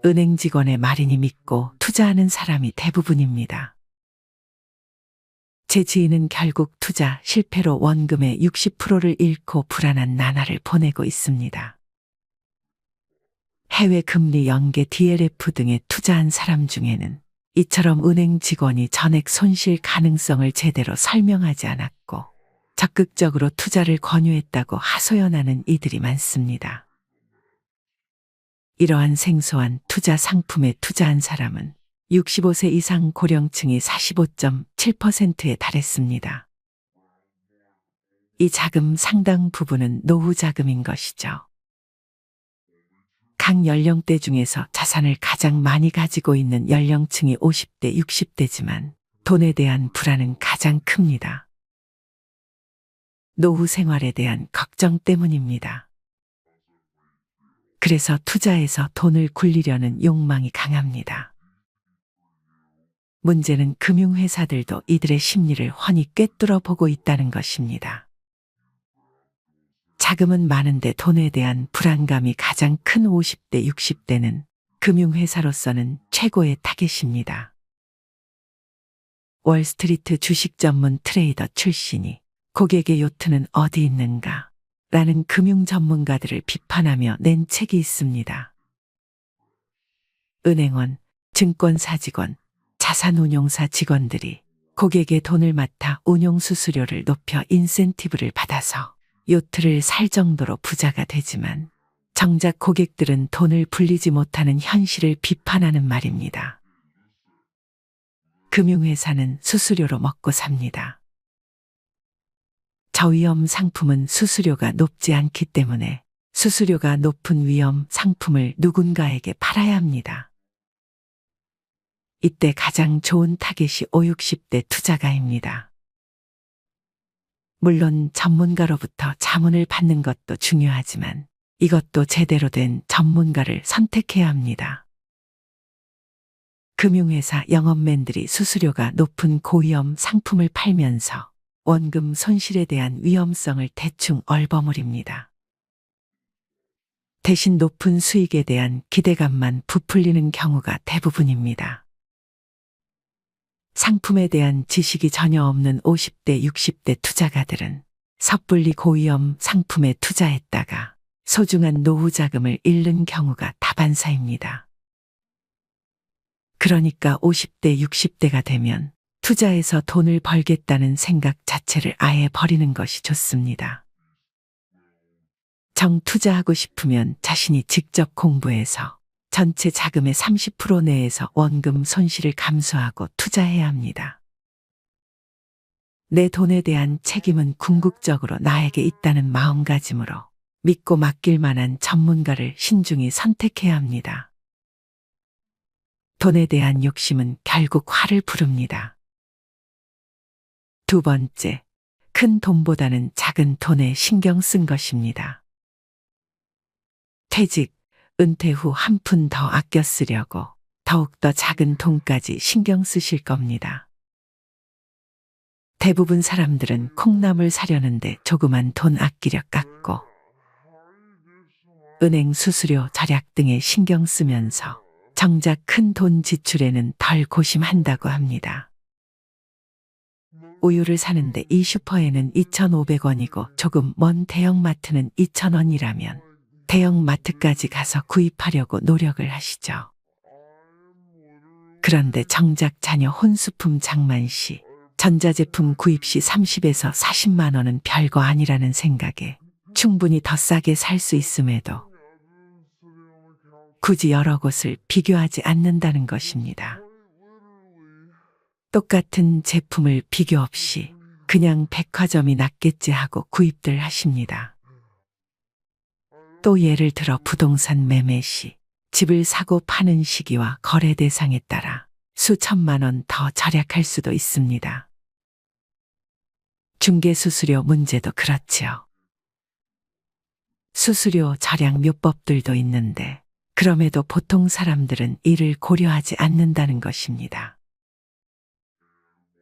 은행 직원의 말이니 믿고 투자하는 사람이 대부분입니다. 제 지인은 결국 투자 실패로 원금의 60%를 잃고 불안한 나날을 보내고 있습니다. 해외 금리 연계 DLF 등에 투자한 사람 중에는 이처럼 은행 직원이 전액 손실 가능성을 제대로 설명하지 않았고 적극적으로 투자를 권유했다고 하소연하는 이들이 많습니다. 이러한 생소한 투자 상품에 투자한 사람은 65세 이상 고령층이 45.7%에 달했습니다. 이 자금 상당 부분은 노후 자금인 것이죠. 각 연령대 중에서 자산을 가장 많이 가지고 있는 연령층이 50대, 60대지만 돈에 대한 불안은 가장 큽니다. 노후 생활에 대한 걱정 때문입니다. 그래서 투자에서 돈을 굴리려는 욕망이 강합니다. 문제는 금융회사들도 이들의 심리를 훤히 꿰뚫어 보고 있다는 것입니다. 자금은 많은데 돈에 대한 불안감이 가장 큰 50대, 60대는 금융회사로서는 최고의 타겟입니다. 월스트리트 주식 전문 트레이더 출신이 고객의 요트는 어디 있는가? 라는 금융 전문가들을 비판하며 낸 책이 있습니다. 은행원, 증권사 직원, 자산운용사 직원들이 고객의 돈을 맡아 운용수수료를 높여 인센티브를 받아서 요트를 살 정도로 부자가 되지만 정작 고객들은 돈을 불리지 못하는 현실을 비판하는 말입니다. 금융회사는 수수료로 먹고 삽니다. 저위험 상품은 수수료가 높지 않기 때문에 수수료가 높은 위험 상품을 누군가에게 팔아야 합니다. 이때 가장 좋은 타겟이 5, 60대 투자가입니다. 물론 전문가로부터 자문을 받는 것도 중요하지만 이것도 제대로 된 전문가를 선택해야 합니다. 금융회사 영업맨들이 수수료가 높은 고위험 상품을 팔면서 원금 손실에 대한 위험성을 대충 얼버무립니다. 대신 높은 수익에 대한 기대감만 부풀리는 경우가 대부분입니다. 상품에 대한 지식이 전혀 없는 50대, 60대 투자가들은 섣불리 고위험 상품에 투자했다가 소중한 노후 자금을 잃는 경우가 다반사입니다. 그러니까 50대, 60대가 되면 투자해서 돈을 벌겠다는 생각 자체를 아예 버리는 것이 좋습니다. 정 투자하고 싶으면 자신이 직접 공부해서 전체 자금의 30% 내에서 원금 손실을 감수하고 투자해야 합니다. 내 돈에 대한 책임은 궁극적으로 나에게 있다는 마음가짐으로 믿고 맡길 만한 전문가를 신중히 선택해야 합니다. 돈에 대한 욕심은 결국 화를 부릅니다. 두 번째, 큰 돈보다는 작은 돈에 신경 쓴 것입니다. 퇴직, 은퇴 후 한 푼 더 아껴 쓰려고 더욱더 작은 돈까지 신경 쓰실 겁니다. 대부분 사람들은 콩나물 사려는데 조그만 돈 아끼려 깎고 은행 수수료 절약 등에 신경 쓰면서 정작 큰 돈 지출에는 덜 고심한다고 합니다. 우유를 사는데 이 슈퍼에는 2,500원이고 조금 먼 대형마트는 2,000원이라면 대형마트까지 가서 구입하려고 노력을 하시죠. 그런데 정작 자녀 혼수품 장만 시, 전자제품 구입 시 30에서 40만 원은 별거 아니라는 생각에 충분히 더 싸게 살 수 있음에도 굳이 여러 곳을 비교하지 않는다는 것입니다. 똑같은 제품을 비교 없이 그냥 백화점이 낫겠지 하고 구입들 하십니다. 또 예를 들어 부동산 매매 시 집을 사고 파는 시기와 거래 대상에 따라 수천만 원 더 절약할 수도 있습니다. 중개수수료 문제도 그렇지요. 수수료 절약 묘법들도 있는데 그럼에도 보통 사람들은 이를 고려하지 않는다는 것입니다.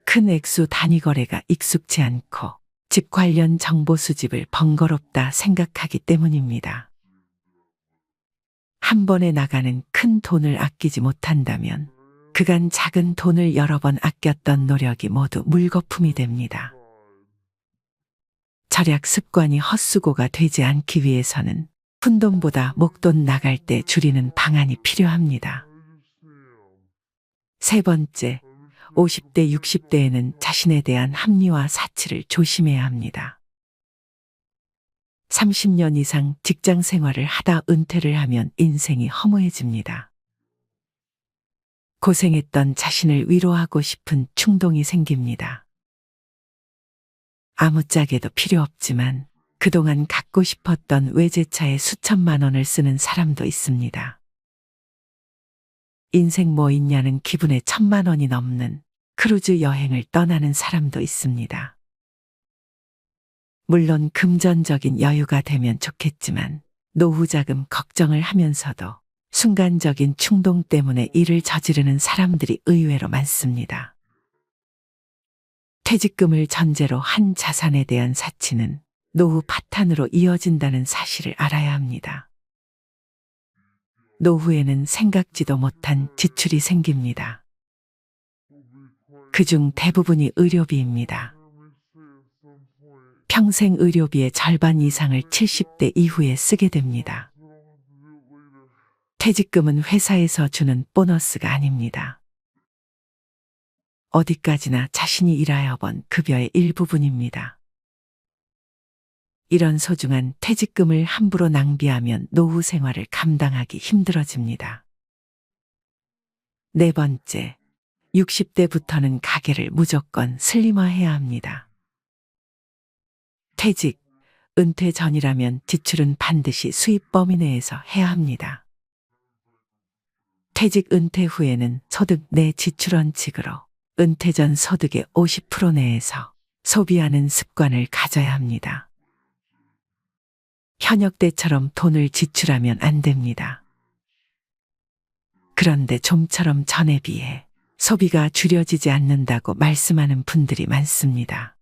큰 액수 단위 거래가 익숙치 않고 집 관련 정보 수집을 번거롭다 생각하기 때문입니다. 한 번에 나가는 큰 돈을 아끼지 못한다면 그간 작은 돈을 여러 번 아꼈던 노력이 모두 물거품이 됩니다. 절약 습관이 헛수고가 되지 않기 위해서는 푼돈보다 목돈 나갈 때 줄이는 방안이 필요합니다. 세 번째, 50대, 60대에는 자신에 대한 합리화 사치를 조심해야 합니다. 30년 이상 직장 생활을 하다 은퇴를 하면 인생이 허무해집니다. 고생했던 자신을 위로하고 싶은 충동이 생깁니다. 아무짝에도 필요 없지만 그동안 갖고 싶었던 외제차에 수천만 원을 쓰는 사람도 있습니다. 인생 뭐 있냐는 기분에 1,000만 원이 넘는 크루즈 여행을 떠나는 사람도 있습니다. 물론 금전적인 여유가 되면 좋겠지만 노후 자금 걱정을 하면서도 순간적인 충동 때문에 일을 저지르는 사람들이 의외로 많습니다. 퇴직금을 전제로 한 자산에 대한 사치는 노후 파탄으로 이어진다는 사실을 알아야 합니다. 노후에는 생각지도 못한 지출이 생깁니다. 그중 대부분이 의료비입니다. 평생 의료비의 절반 이상을 70대 이후에 쓰게 됩니다. 퇴직금은 회사에서 주는 보너스가 아닙니다. 어디까지나 자신이 일하여 번 급여의 일부분입니다. 이런 소중한 퇴직금을 함부로 낭비하면 노후 생활을 감당하기 힘들어집니다. 네 번째, 60대부터는 가계를 무조건 슬림화해야 합니다. 퇴직, 은퇴 전이라면 지출은 반드시 수입 범위 내에서 해야 합니다. 퇴직 은퇴 후에는 소득 내 지출 원칙으로 은퇴 전 소득의 50% 내에서 소비하는 습관을 가져야 합니다. 현역 때처럼 돈을 지출하면 안 됩니다. 그런데 좀처럼 전에 비해 소비가 줄여지지 않는다고 말씀하는 분들이 많습니다.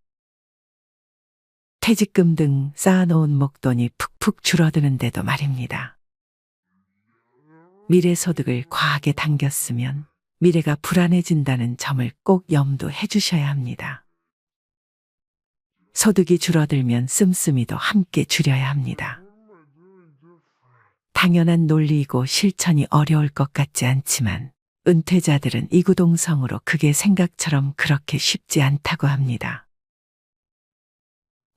퇴직금 등 쌓아놓은 목돈이 푹푹 줄어드는데도 말입니다. 미래 소득을 과하게 당겼으면 미래가 불안해진다는 점을 꼭 염두해 주셔야 합니다. 소득이 줄어들면 씀씀이도 함께 줄여야 합니다. 당연한 논리이고 실천이 어려울 것 같지 않지만 은퇴자들은 이구동성으로 그게 생각처럼 그렇게 쉽지 않다고 합니다.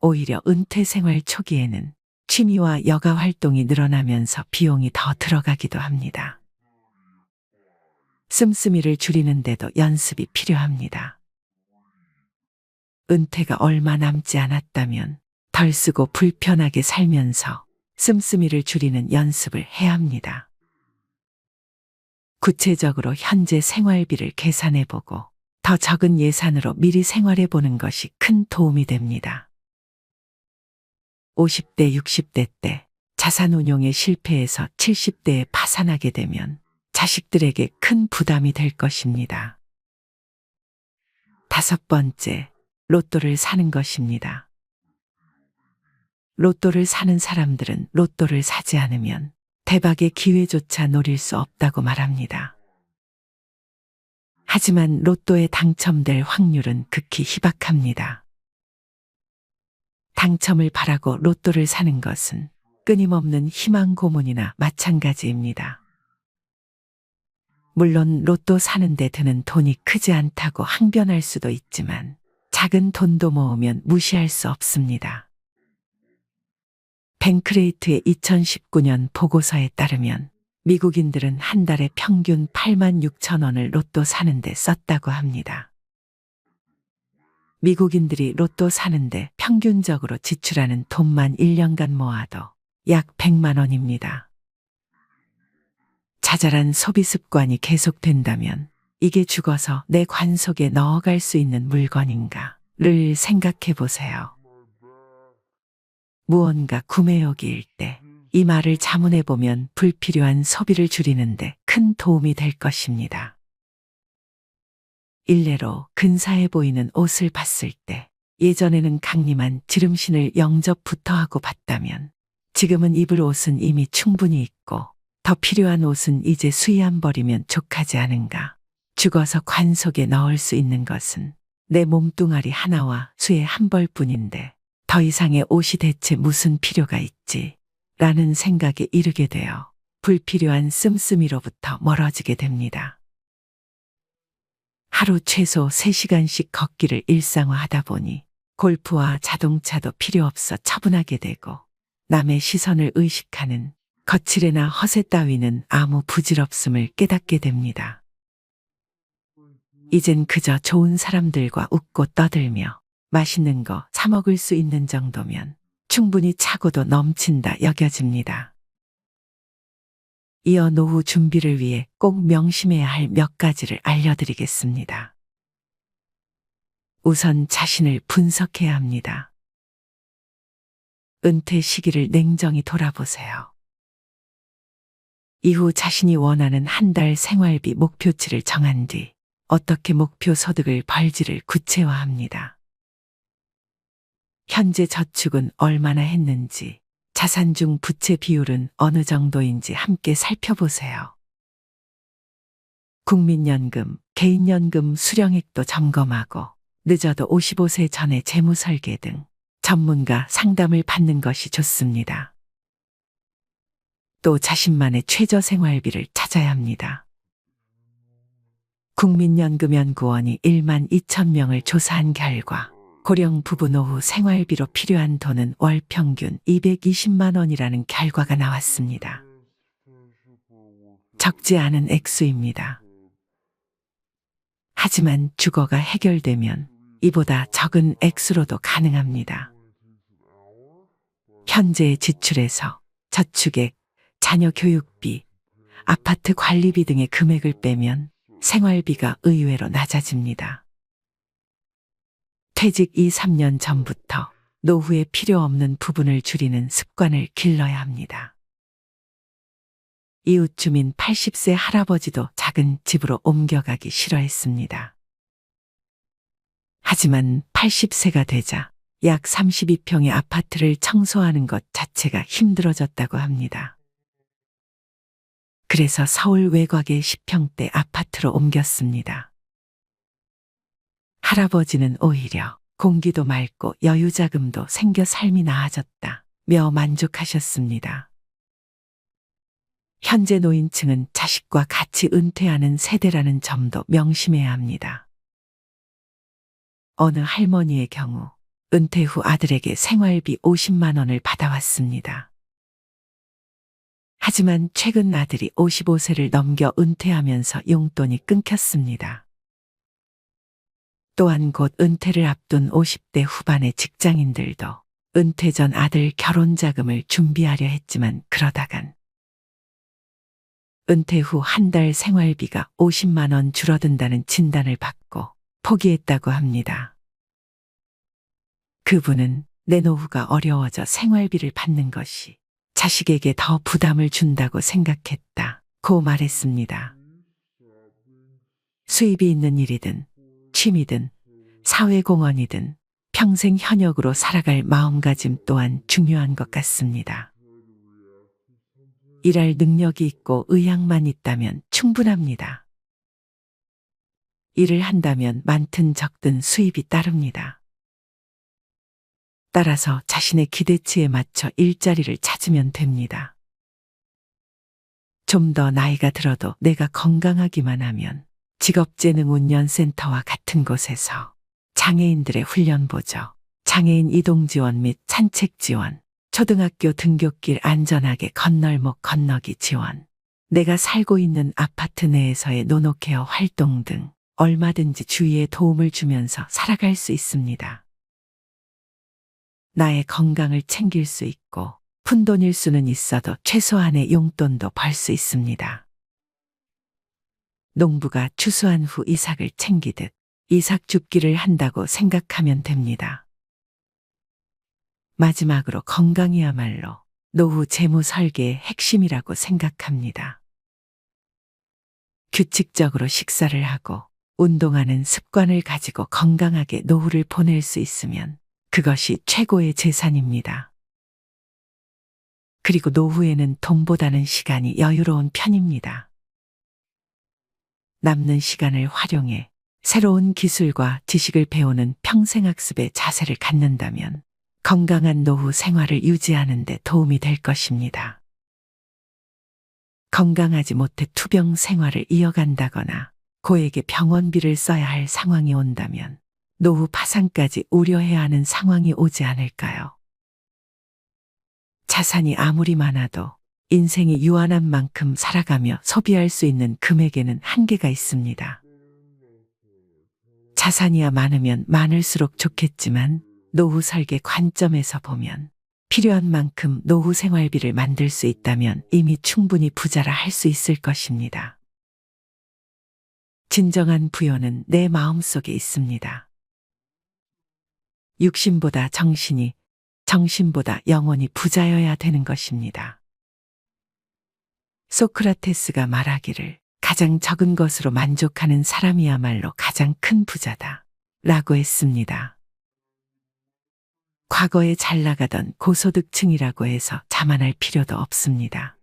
오히려 은퇴 생활 초기에는 취미와 여가 활동이 늘어나면서 비용이 더 들어가기도 합니다. 씀씀이를 줄이는데도 연습이 필요합니다. 은퇴가 얼마 남지 않았다면 덜 쓰고 불편하게 살면서 씀씀이를 줄이는 연습을 해야 합니다. 구체적으로 현재 생활비를 계산해보고 더 적은 예산으로 미리 생활해보는 것이 큰 도움이 됩니다. 50대, 60대 때 자산운용에 실패해서 70대에 파산하게 되면 자식들에게 큰 부담이 될 것입니다. 다섯 번째, 로또를 사는 것입니다. 로또를 사는 사람들은 로또를 사지 않으면 대박의 기회조차 노릴 수 없다고 말합니다. 하지만 로또에 당첨될 확률은 극히 희박합니다. 당첨을 바라고 로또를 사는 것은 끊임없는 희망 고문이나 마찬가지입니다. 물론 로또 사는데 드는 돈이 크지 않다고 항변할 수도 있지만 작은 돈도 모으면 무시할 수 없습니다. 뱅크레이트의 2019년 보고서에 따르면 미국인들은 한 달에 평균 8만 6천 원을 로또 사는데 썼다고 합니다. 미국인들이 로또 사는데 평균적으로 지출하는 돈만 1년간 모아도 약 100만 원입니다. 자잘한 소비 습관이 계속된다면 이게 죽어서 내 관 속에 넣어갈 수 있는 물건인가를 생각해 보세요. 무언가 구매욕이일 때 이 말을 자문해 보면 불필요한 소비를 줄이는데 큰 도움이 될 것입니다. 일례로 근사해 보이는 옷을 봤을 때 예전에는 강림한 지름신을 영접부터 하고 봤다면 지금은 입을 옷은 이미 충분히 있고 더 필요한 옷은 이제 수의안 버리면 족하지 않은가. 죽어서 관 속에 넣을 수 있는 것은 내 몸뚱아리 하나와 수의 한 벌뿐인데 더 이상의 옷이 대체 무슨 필요가 있지? 라는 생각에 이르게 되어 불필요한 씀씀이로부터 멀어지게 됩니다. 하루 최소 3시간씩 걷기를 일상화하다 보니 골프와 자동차도 필요 없어 처분하게 되고 남의 시선을 의식하는 거칠애나 허세 따위는 아무 부질없음을 깨닫게 됩니다. 이젠 그저 좋은 사람들과 웃고 떠들며 맛있는 거 사 먹을 수 있는 정도면 충분히 차고도 넘친다 여겨집니다. 이어 노후 준비를 위해 꼭 명심해야 할 몇 가지를 알려드리겠습니다. 우선 자신을 분석해야 합니다. 은퇴 시기를 냉정히 돌아보세요. 이후 자신이 원하는 한 달 생활비 목표치를 정한 뒤 어떻게 목표 소득을 벌지를 구체화합니다. 현재 저축은 얼마나 했는지, 자산 중 부채 비율은 어느 정도인지 함께 살펴보세요. 국민연금, 개인연금 수령액도 점검하고 늦어도 55세 전에 재무설계 등 전문가 상담을 받는 것이 좋습니다. 또 자신만의 최저 생활비를 찾아야 합니다. 국민연금연구원이 1만 2천 명을 조사한 결과 고령 부부 노후 생활비로 필요한 돈은 월 평균 220만 원이라는 결과가 나왔습니다. 적지 않은 액수입니다. 하지만 주거가 해결되면 이보다 적은 액수로도 가능합니다. 현재의 지출에서 저축액, 자녀 교육비, 아파트 관리비 등의 금액을 빼면 생활비가 의외로 낮아집니다. 퇴직 2, 3년 전부터 노후에 필요 없는 부분을 줄이는 습관을 길러야 합니다. 이웃 주민 80세 할아버지도 작은 집으로 옮겨가기 싫어했습니다. 하지만 80세가 되자 약 32평의 아파트를 청소하는 것 자체가 힘들어졌다고 합니다. 그래서 서울 외곽의 10평대 아파트로 옮겼습니다. 할아버지는 오히려 공기도 맑고 여유자금도 생겨 삶이 나아졌다며 만족하셨습니다. 현재 노인층은 자식과 같이 은퇴하는 세대라는 점도 명심해야 합니다. 어느 할머니의 경우 은퇴 후 아들에게 생활비 50만 원을 받아왔습니다. 하지만 최근 아들이 55세를 넘겨 은퇴하면서 용돈이 끊겼습니다. 또한 곧 은퇴를 앞둔 50대 후반의 직장인들도 은퇴 전 아들 결혼 자금을 준비하려 했지만 그러다간 은퇴 후 한 달 생활비가 50만 원 줄어든다는 진단을 받고 포기했다고 합니다. 그분은 내 노후가 어려워져 생활비를 받는 것이 자식에게 더 부담을 준다고 생각했다고 말했습니다. 수입이 있는 일이든 취미든 사회공헌이든 평생 현역으로 살아갈 마음가짐 또한 중요한 것 같습니다. 일할 능력이 있고 의향만 있다면 충분합니다. 일을 한다면 많든 적든 수입이 따릅니다. 따라서 자신의 기대치에 맞춰 일자리를 찾으면 됩니다. 좀 더 나이가 들어도 내가 건강하기만 하면 직업재능운영센터와 같은 곳에서 장애인들의 훈련보조, 장애인 이동 지원 및 산책 지원, 초등학교 등굣길 안전하게 건널목 건너기 지원, 내가 살고 있는 아파트 내에서의 노노케어 활동 등 얼마든지 주위에 도움을 주면서 살아갈 수 있습니다. 나의 건강을 챙길 수 있고 푼돈일 수는 있어도 최소한의 용돈도 벌 수 있습니다. 농부가 추수한 후 이삭을 챙기듯 이삭 줍기를 한다고 생각하면 됩니다. 마지막으로 건강이야말로 노후 재무 설계의 핵심이라고 생각합니다. 규칙적으로 식사를 하고 운동하는 습관을 가지고 건강하게 노후를 보낼 수 있으면 그것이 최고의 재산입니다. 그리고 노후에는 돈보다는 시간이 여유로운 편입니다. 남는 시간을 활용해 새로운 기술과 지식을 배우는 평생학습의 자세를 갖는다면 건강한 노후 생활을 유지하는 데 도움이 될 것입니다. 건강하지 못해 투병 생활을 이어간다거나 고액의 병원비를 써야 할 상황이 온다면 노후 파산까지 우려해야 하는 상황이 오지 않을까요? 자산이 아무리 많아도 인생이 유한한 만큼 살아가며 소비할 수 있는 금액에는 한계가 있습니다. 자산이야 많으면 많을수록 좋겠지만 노후 설계 관점에서 보면 필요한 만큼 노후 생활비를 만들 수 있다면 이미 충분히 부자라 할 수 있을 것입니다. 진정한 부여는 내 마음속에 있습니다. 육신보다 정신이, 정신보다 영혼이 부자여야 되는 것입니다. 소크라테스가 말하기를 가장 적은 것으로 만족하는 사람이야말로 가장 큰 부자다 라고 했습니다. 과거에 잘 나가던 고소득층이라고 해서 자만할 필요도 없습니다.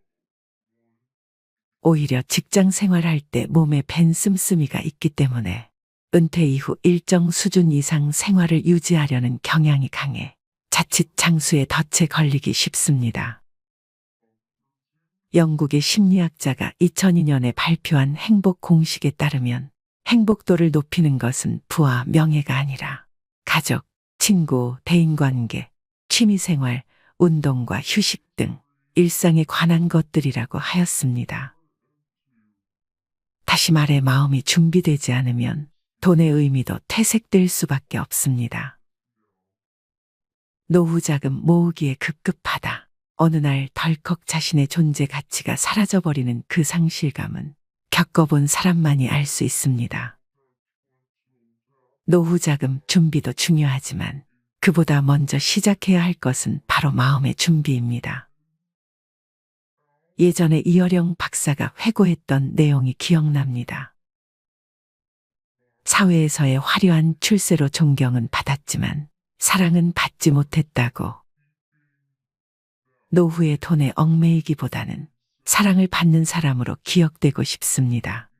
오히려 직장 생활할 때 몸에 밴 씀씀이가 있기 때문에 은퇴 이후 일정 수준 이상 생활을 유지하려는 경향이 강해 자칫 장수의 덫에 걸리기 쉽습니다. 영국의 심리학자가 2002년에 발표한 행복 공식에 따르면 행복도를 높이는 것은 부와 명예가 아니라 가족, 친구, 대인관계, 취미생활, 운동과 휴식 등 일상에 관한 것들이라고 하였습니다. 다시 말해 마음이 준비되지 않으면 돈의 의미도 퇴색될 수밖에 없습니다. 노후 자금 모으기에 급급하다. 어느 날 덜컥 자신의 존재 가치가 사라져버리는 그 상실감은 겪어본 사람만이 알 수 있습니다. 노후 자금 준비도 중요하지만 그보다 먼저 시작해야 할 것은 바로 마음의 준비입니다. 예전에 이어령 박사가 회고했던 내용이 기억납니다. 사회에서의 화려한 출세로 존경은 받았지만 사랑은 받지 못했다고. 노후의 돈에 얽매이기보다는 사랑을 받는 사람으로 기억되고 싶습니다.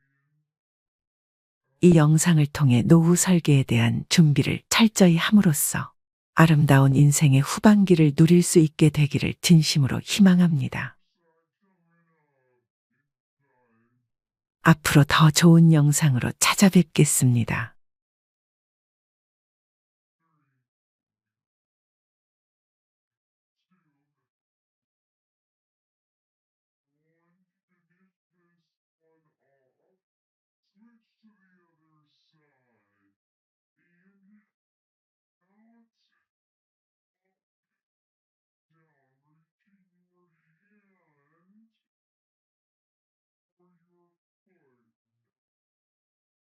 이 영상을 통해 노후 설계에 대한 준비를 철저히 함으로써 아름다운 인생의 후반기를 누릴 수 있게 되기를 진심으로 희망합니다. 앞으로 더 좋은 영상으로 찾아뵙겠습니다.